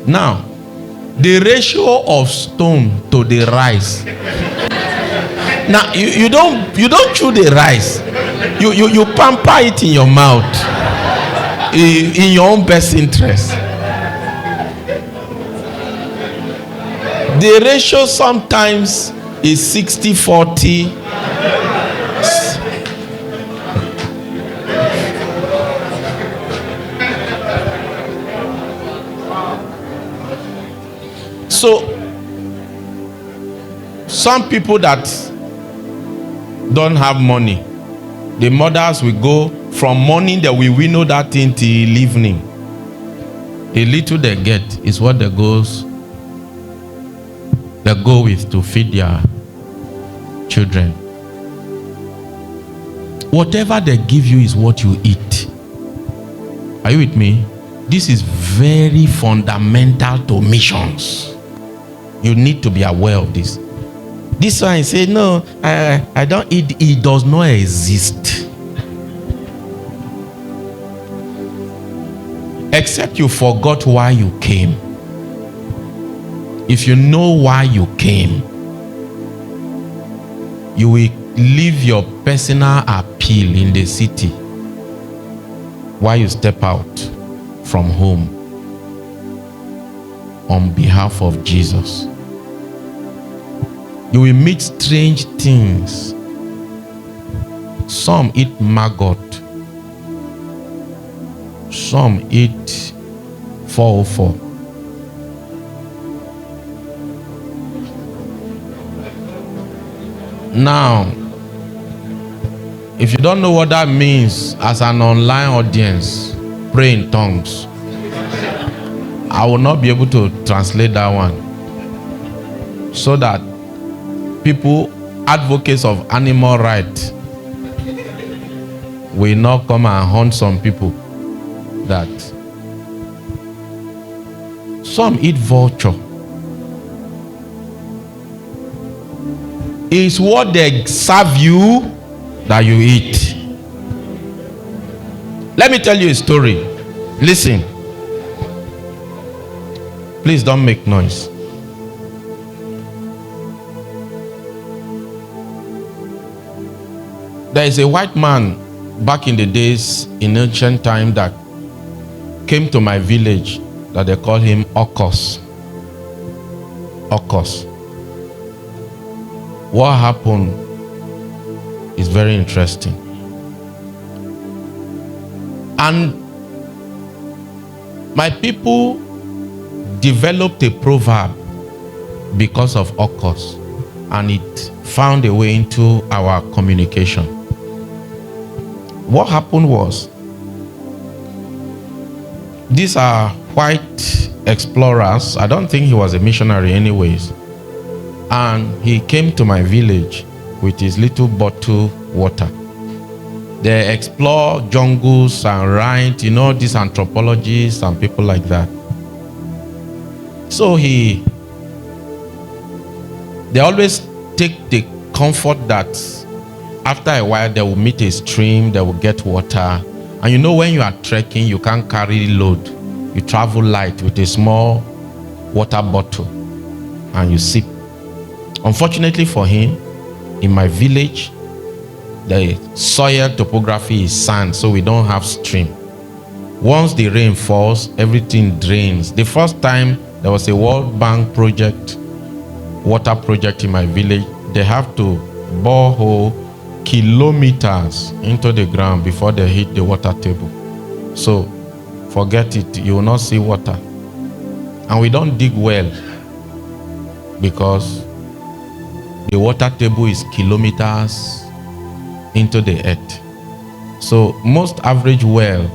Speaker 1: Now, the ratio of stone to the rice. Now, you don't chew the rice. You pamper it in your mouth in your own best interest. The ratio sometimes is 60-40. So, some people that don't have money, the mothers will go from morning, they will winnow that thing till evening. The little they get is what they go with to feed their children. Whatever they give you is what you eat. Are you with me? This is very fundamental to missions. You need to be aware of this. This one say, no, I don't eat. It does not exist. Except you forgot why you came. If you know why you came, you will leave your personal appeal in the city while you step out from home on behalf of Jesus. You will meet strange things. Some eat maggot. Some eat 404. Now, if you don't know what that means as an online audience, pray in tongues. I will not be able to translate that one. So that people, advocates of animal rights, will not come and hunt some people. That some eat vulture. It's what they serve you that you eat. Let me tell you a story. Listen. Please don't make noise. There is a white man back in the days, in ancient time, that came to my village that they call him Okos. Okos. What happened is very interesting. And my people developed a proverb because of Okos, and it found a way into our communication. What happened was, these are white explorers. I don't think he was a missionary anyways. And he came to my village with his little bottle water. They explore jungles and write, these anthropologists and people like that. So they always take the comfort that after a while they will meet a stream, they will get water. And when you are trekking, you can't carry load. You travel light with a small water bottle and you sip. Unfortunately for him, in my village, the soil topography is sand, so we don't have stream. Once the rain falls, everything drains. The first time there was a World Bank project, water project in my village, they have to bore hole kilometers into the ground before they hit the water table. So forget it, you will not see water. And we don't dig well because the water table is kilometers into the earth. So most average well,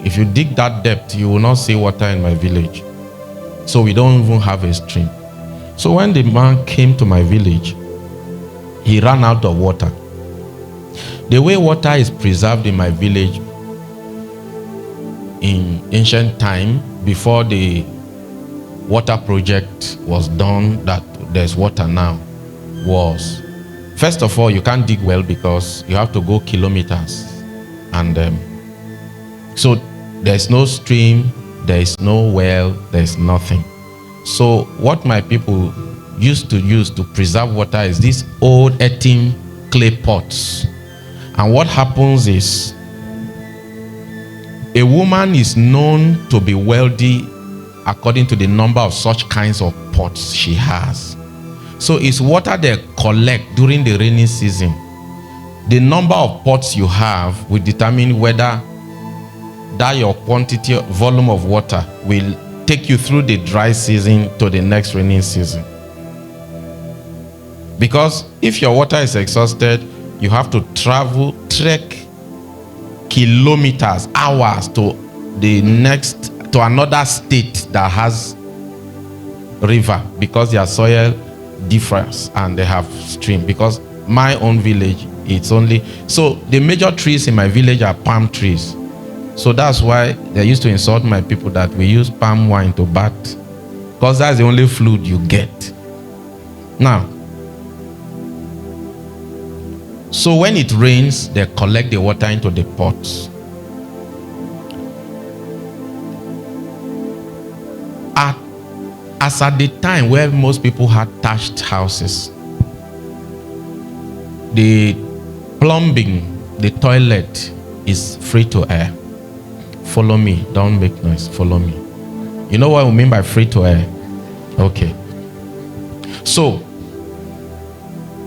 Speaker 1: if you dig that depth, you will not see water in my village. So we don't even have a stream. So when the man came to my village, he ran out of water. The way water is preserved in my village in ancient time, before the water project was done, that there's water now, was, first of all, you can't dig well because you have to go kilometers. And so there's no stream, there is no well, there's nothing. So what my people used to use to preserve water is these old earthen clay pots. And what happens is, a woman is known to be wealthy according to the number of such kinds of pots she has. So it's water they collect during the rainy season. The number of pots you have will determine whether that your quantity, volume of water will take you through the dry season to the next rainy season. Because if your water is exhausted, you have to trek kilometers, hours to another state that has river, because their soil differs and they have stream. Because my own village, it's only, so the major trees in my village are palm trees. So that's why they used to insult my people that we use palm wine to bath, because that's the only fluid you get. Now, so when it rains, they collect the water into the pots. As at the time where most people had thatched houses, the plumbing, the toilet is free to air. Follow me, don't make noise, follow me. You know what we mean by free to air? Okay. So,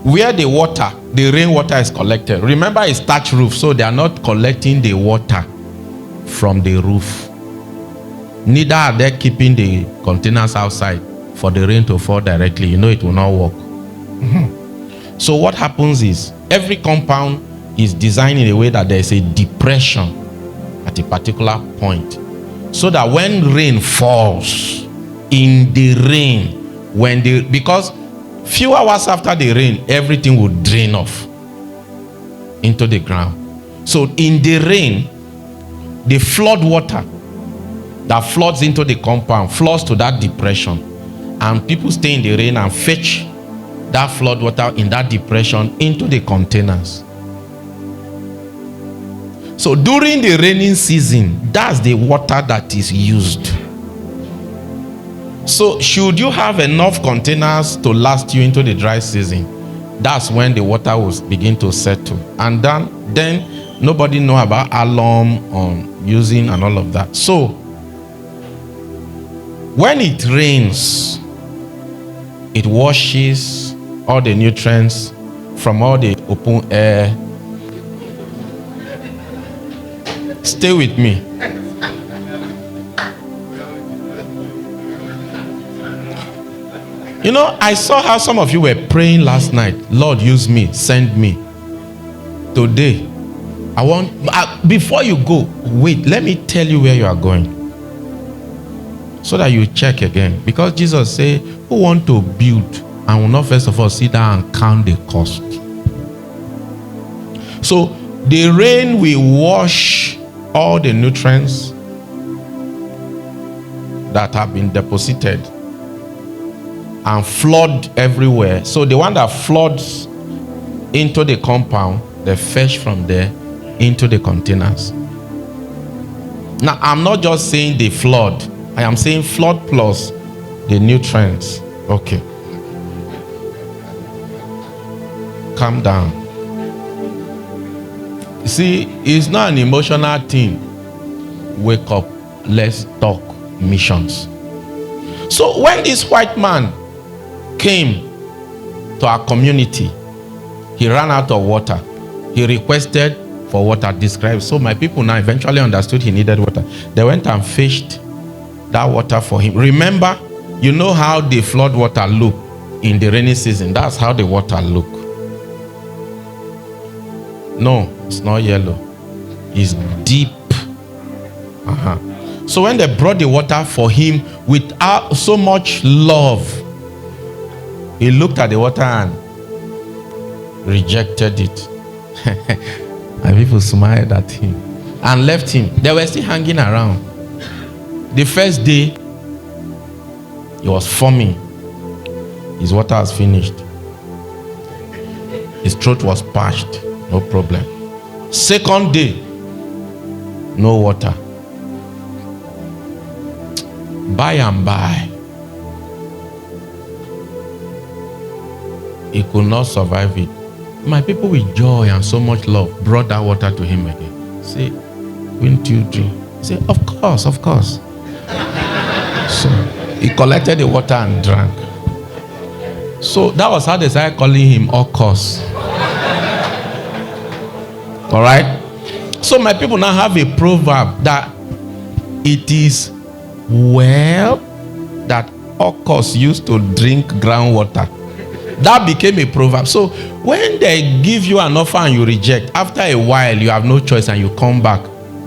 Speaker 1: where the water, the rainwater is collected, remember it's thatched roof, so they are not collecting the water from the roof. Neither are they keeping the containers outside for the rain to fall directly. You know it will not work. So what happens is, every compound is designed in a way that there is a depression at a particular point, so that when rain falls, in the rain, because few hours after the rain, everything will drain off into the ground. So in the rain, the flood water that floods into the compound flows to that depression, and people stay in the rain and fetch that flood water in that depression into the containers. So during the raining season, that's the water that is used. So should you have enough containers to last you into the dry season, that's when the water will begin to settle. And then nobody know about Adullam on using and all of that. So when it rains, it washes all the nutrients from all the open air. Stay with me. You know, I saw how some of you were praying last night. Lord, use me, send me. Today, before you go, wait, let me tell you where you are going, so that you check again. Because Jesus said, who want to build and will not first of all sit down and count the cost. So the rain will wash all the nutrients that have been deposited and flood everywhere. So the one that floods into the compound, they fetch from there into the containers. Now, I'm not just saying the flood. I am saying flood plus the nutrients. Okay. Calm down. See, it's not an emotional thing. Wake up, let's talk missions. So when this white man came to our community, he ran out of water. He requested for water, described. So my people now eventually understood he needed water. They went and fished that water for him. Remember, you know how the flood water look in the rainy season. That's how the water look. No, it's not yellow. It's deep. So when they brought the water for him without so much love, he looked at the water and rejected it. And people smiled at him and left him. They were still hanging around. The first day, he was foaming. His water was finished. His throat was parched. No problem. Second day, no water. By and by, he could not survive it. My people with joy and so much love brought that water to him again. Say, won't you drink? He said, of course, of course. So he collected the water and drank. So that was how they started calling him Okos. All right? So my people now have a proverb that it is well, that Okos used to drink groundwater. That became a proverb. So when they give you an offer and you reject, after a while you have no choice and you come back.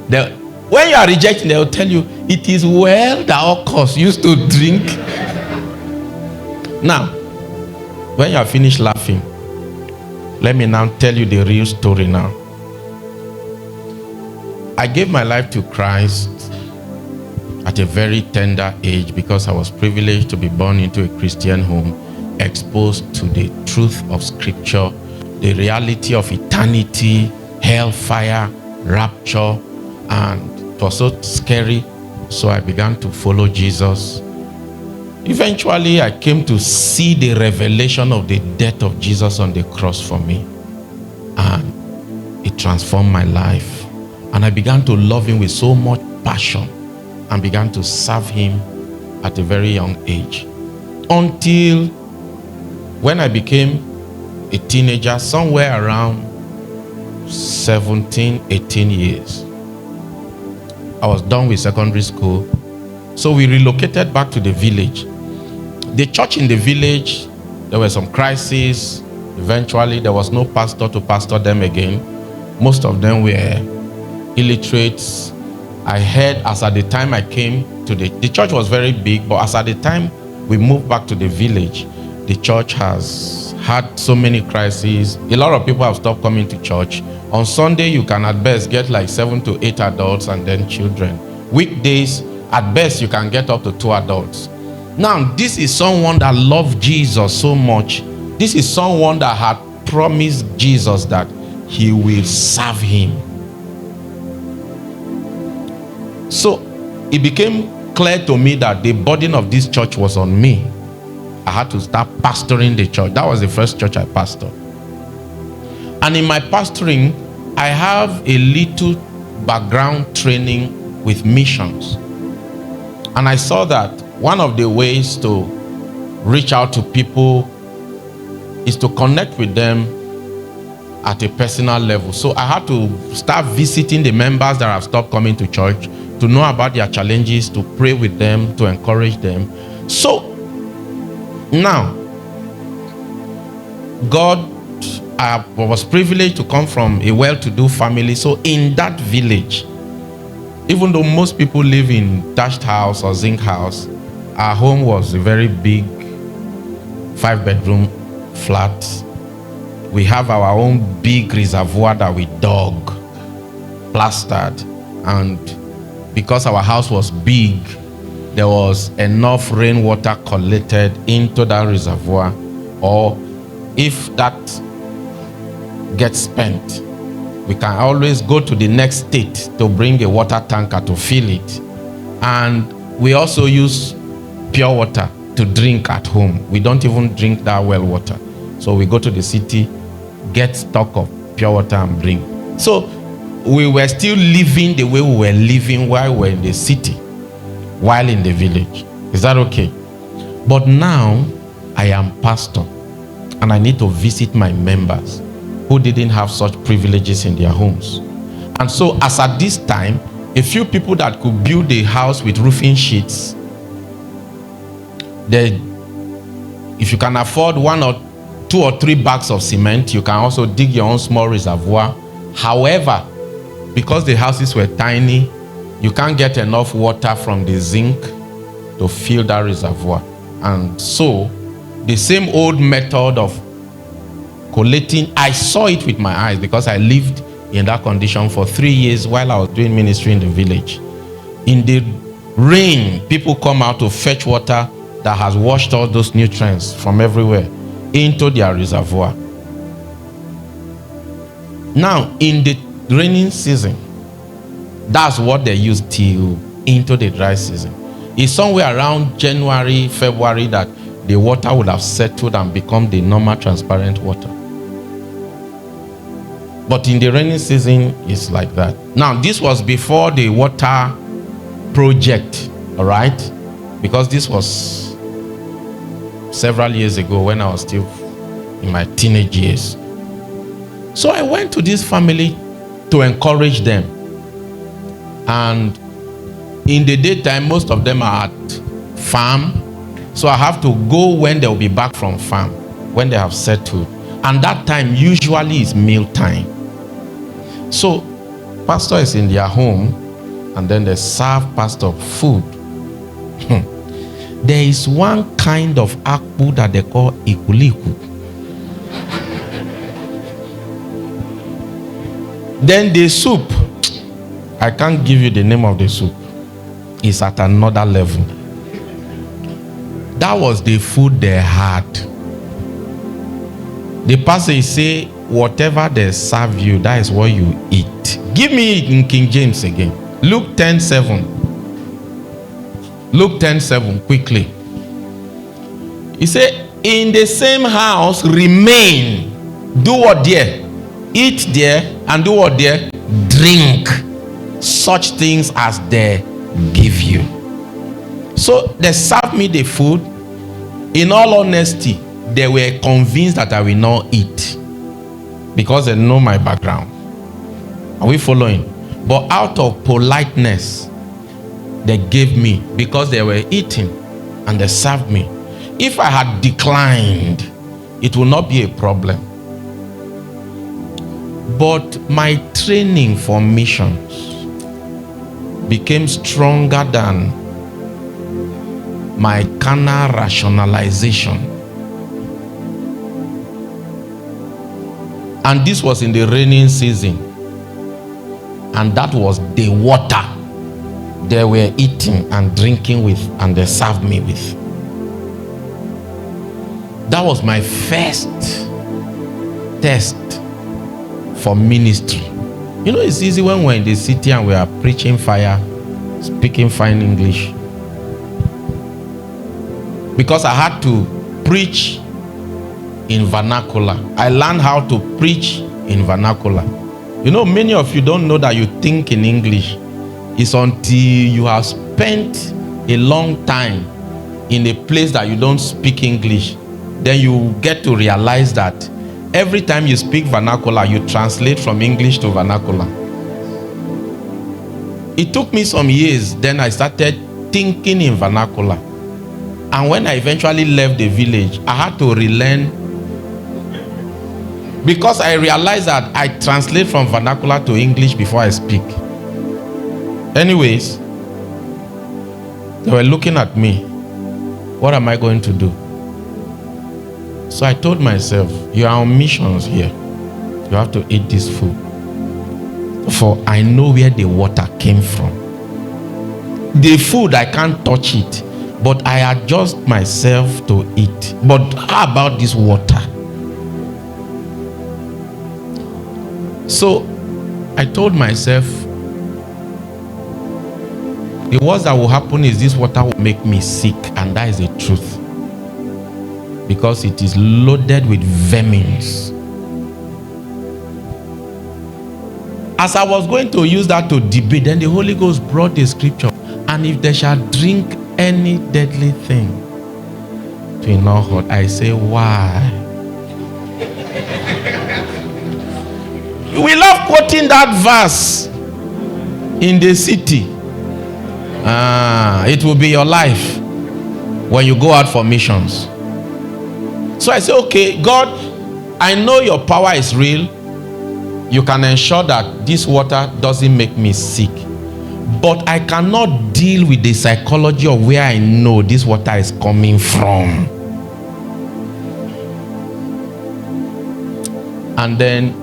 Speaker 1: When you are rejecting, they will tell you, it is well that Okos used to drink. Now, when you are finished laughing, let me now tell you the real story now. I gave my life to Christ at a very tender age because I was privileged to be born into a Christian home, exposed to the truth of Scripture, the reality of eternity, hellfire, rapture, and it was so scary. So I began to follow Jesus. Eventually, I came to see the revelation of the death of Jesus on the cross for me, and it transformed my life. And I began to love him with so much passion and began to serve him at a very young age. Until when I became a teenager, somewhere around 17, 18 years, I was done with secondary school. So we relocated back to the village. The church in the village, there were some crises. Eventually, there was no pastor to pastor them again. Most of them were illiterates. I heard, as at the time I came to the church was very big, but as at the time we moved back to the village, the church has had so many crises. A lot of people have stopped coming to church. On Sunday, you can at best get like 7 to 8 adults and then children. Weekdays, at best, you can get up to 2 adults. Now, this is someone that loved Jesus so much. This is someone that had promised Jesus that he will serve him. So it became clear to me that the burden of this church was on me. I had to start pastoring the church. That was the first church I pastored. And in my pastoring, I have a little background training with missions. And I saw that one of the ways to reach out to people is to connect with them at a personal level. So I had to start visiting the members that have stopped coming to church, to know about their challenges, to pray with them, to encourage them. So now, I was privileged to come from a well-to-do family. So in that village, even though most people live in thatched house or zinc house, our home was a very big 5-bedroom flat. We have our own big reservoir that we dug, plastered, and because our house was big, there was enough rainwater collected into that reservoir, or if that gets spent, we can always go to the next state to bring a water tanker to fill it. And we also use pure water to drink at home. We don't even drink that well water. So we go to the city, get stock of pure water and bring. So we were still living the way we were living while we were in the city, while in the village. Is that okay? But now I am pastor and I need to visit my members who didn't have such privileges in their homes. And so as at this time, a few people that could build a house with roofing sheets, if you can afford 1 or 2 or 3 bags of cement, you can also dig your own small reservoir. However, because the houses were tiny, you can't get enough water from the zinc to fill that reservoir. And so the same old method of collating, I saw it with my eyes because I lived in that condition for 3 years while I was doing ministry in the village. In the rain, people come out to fetch water that has washed all those nutrients from everywhere into their reservoir. Now, in the raining season, that's what they use till into the dry season. It's somewhere around January, February that the water would have settled and become the normal transparent water. But in the rainy season, it's like that. Now, this was before the water project, all right? Because this was several years ago when I was still in my teenage years. So I went to this family to encourage them. And In the daytime, most of them are at farm. So I have to go when they'll be back from farm, when they have settled. And that time usually is meal time. So pastor is in their home, and then they serve pastor food. There is one kind of akpu that they call ikuliku. Then the soup, I can't give you the name of the soup. It's at another level. That was the food they had. The passage say, whatever they serve you, that is what you eat. Give me it in King James again. Luke 10:7. Luke 10:7, quickly. He said, in the same house remain. Do what there? Eat there, and do what there? Drink such things as they give you. So they served me the food. In all honesty, they were convinced that I will not eat because they know my background. Are we following? But out of politeness, they gave me because they were eating and they served me. If I had declined, it would not be a problem. But my training for missions became stronger than my carnal rationalization. And this was in the raining season. And that was the water they were eating and drinking with, and they served me with. That was my first test for ministry. You know, it's easy when we're in the city and we are preaching fire, speaking fine English. Because I had to preach in vernacular. I learned how to preach in vernacular. You know, many of you don't know that you think in English. It's until you have spent a long time in a place that you don't speak English, then you get to realize that every time you speak vernacular, you translate from English to vernacular. It took me some years, then I started thinking in vernacular. And when I eventually left the village, I had to relearn, because I realized that I translate from vernacular to English before I speak. Anyways, they were looking at me. What am I going to do? So I told myself, you are on missions here. You have to eat this food. For I know where the water came from. The food, I can't touch it, but I adjust myself to eat. But how about this water? So I told myself, the worst that will happen is this water will make me sick, and that is the truth. Because it is loaded with vermins. As I was going to use that to debate, then the Holy Ghost brought the scripture. And if they shall drink any deadly thing, it will not hurt. I say, why? We love quoting that verse in the city. It will be your life when you go out for missions. So I say, okay, God, I know your power is real. You can ensure that this water doesn't make me sick. But I cannot deal with the psychology of where I know this water is coming from. And then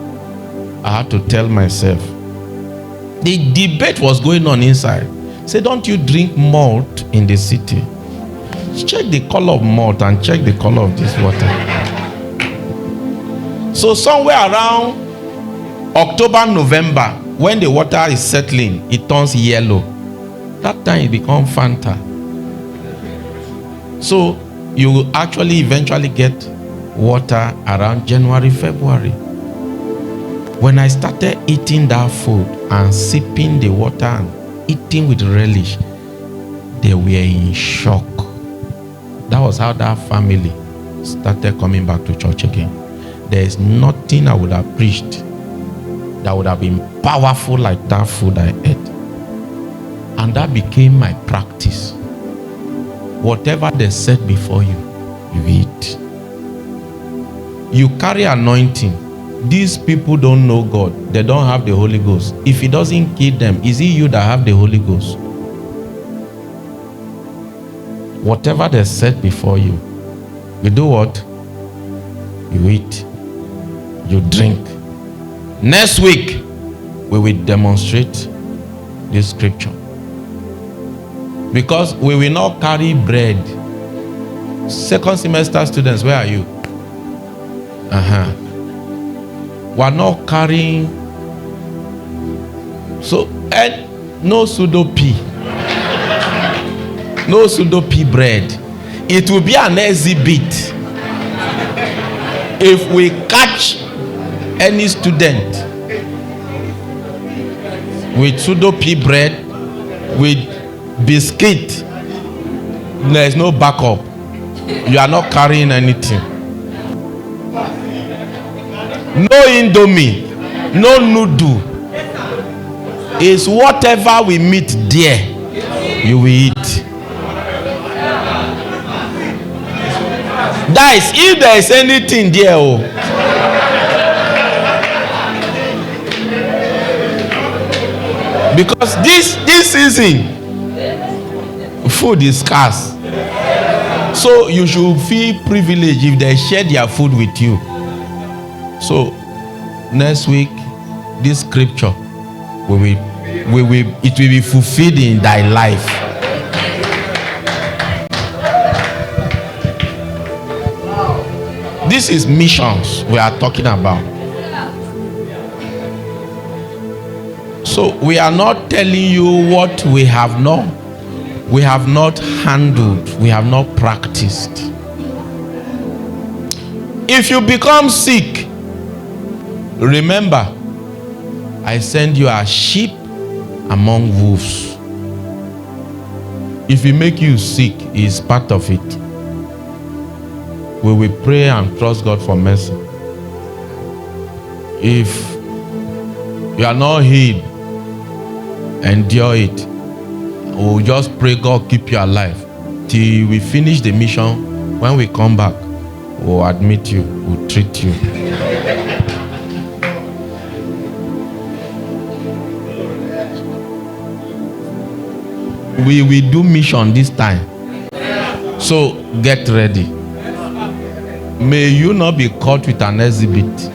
Speaker 1: I had to tell myself. The debate was going on inside. Say, don't you drink malt in the city? Check the color of malt and check the color of this water. So somewhere around October, November, when the water is settling, it turns yellow. That time it becomes Fanta. So you will actually eventually get water around January, February. When I started eating that food and sipping the water and eating with relish, they were in shock. That was how that family started coming back to church again. There is nothing I would have preached that would have been powerful like that food I ate. And that became my practice. Whatever they set before you, you eat. You carry anointing. These people don't know God. They don't have the Holy Ghost. If He doesn't kill them, is it you that have the Holy Ghost? Whatever they set before you, you do what? You eat. You drink. Next week, we will demonstrate this scripture. Because we will not carry bread. Second semester students, where are you? We are not carrying. So, and no pseudo pea. No pseudo pea bread. It will be an exhibit. If we catch any student with pseudo pea bread, with biscuit, there is no backup. You are not carrying anything. No indomie, no noodle. It's whatever we meet there, you will eat. That is, if there is anything there, because this season food is scarce, so you should feel privileged if they share their food with you. So next week, this scripture it will be fulfilled in thy life. This is missions we are talking about. So we are not telling you what we have not handled, we have not practiced. If you become sick, remember, I send you as sheep among wolves. If it make you sick, it's part of it. We will pray and trust God for mercy. If you are not healed, endure it. We'll just pray God keep you alive till we finish the mission. When we come back, we'll admit you, we'll treat you. We will do mission this time. So get ready. May you not be caught with an exhibit.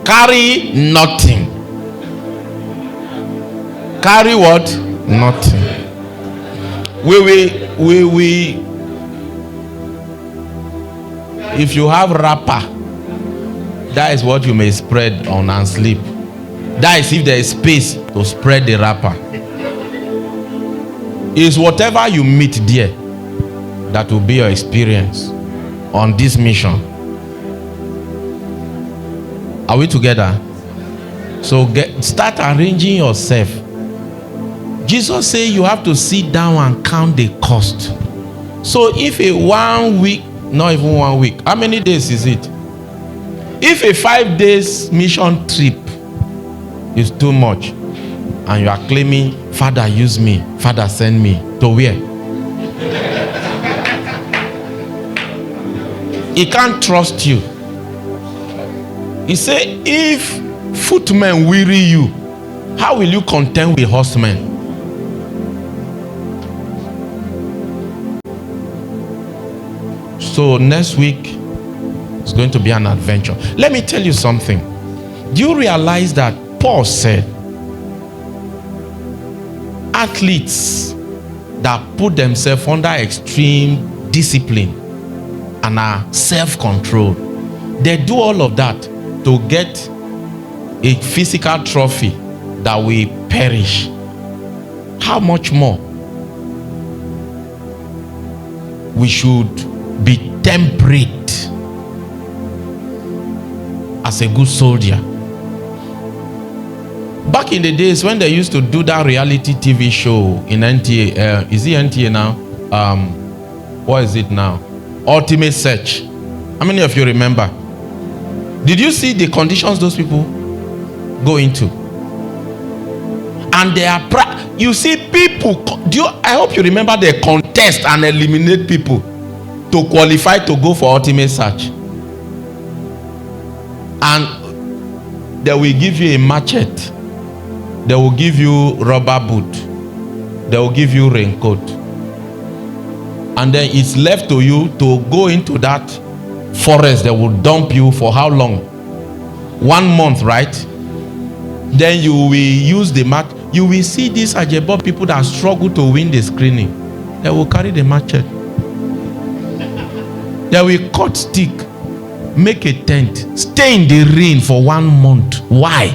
Speaker 1: Carry nothing. Carry what? Nothing. We if you have wrapper, that is what you may spread on and sleep. That is if there is space to spread the wrapper. It's whatever you meet there that will be your experience on this mission. Are we together? So start arranging yourself. Jesus said you have to sit down and count the cost. So if a 1 week, not even 1 week, how many days is it? If a 5 days mission trip is too much and you are claiming, Father use me, Father send me, to where? He can't trust you. He said, if footmen weary you, how will you contend with horsemen? So next week is going to be an adventure. Let me tell you something. Do you realize that Paul said athletes that put themselves under extreme discipline and are self-controlled, they do all of that to get a physical trophy that will perish. How much more we should be temperate as a good soldier? Back in the days when they used to do that reality TV show in NTA, is it NTA now? What is it now? Ultimate Search. How many of you remember? Did you see the conditions those people go into? And they are you see people, I hope you remember they contest and eliminate people to qualify to go for ultimate search. And they will give you a machete, they will give you rubber boot, they will give you raincoat, and then it's left to you to go into that forest. They will dump you for how long? 1 month, right? Then you will use the mat. You will see these Ajebo people that struggle to win the screening. They will carry the machete. They will cut stick, make a tent, stay in the rain for 1 month. Why?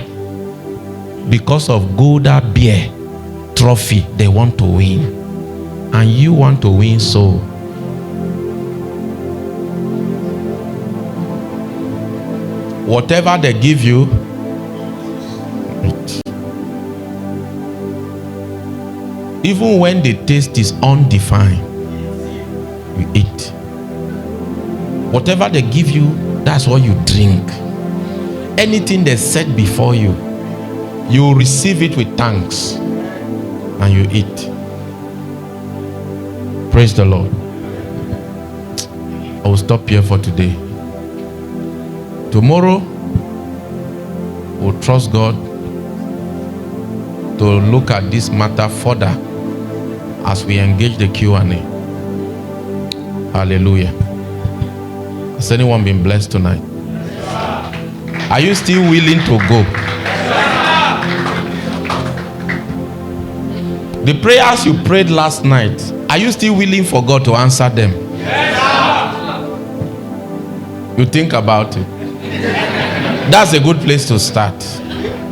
Speaker 1: Because of Golda Bear trophy they want to win. And you want to win soul. Whatever they give you, eat. Even when the taste is undefined, you eat. Whatever they give you, that's what you drink. Anything they set before you, you receive it with thanks and you eat. Praise the Lord. I will stop here for today. Tomorrow, we'll trust God to look at this matter further as we engage the Q&A. Hallelujah. Has anyone been blessed tonight? Are you still willing to go? The prayers you prayed last night, are you still willing for God to answer them? You think about it. That's a good place to start.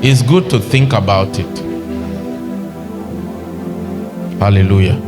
Speaker 1: It's good to think about it. Hallelujah.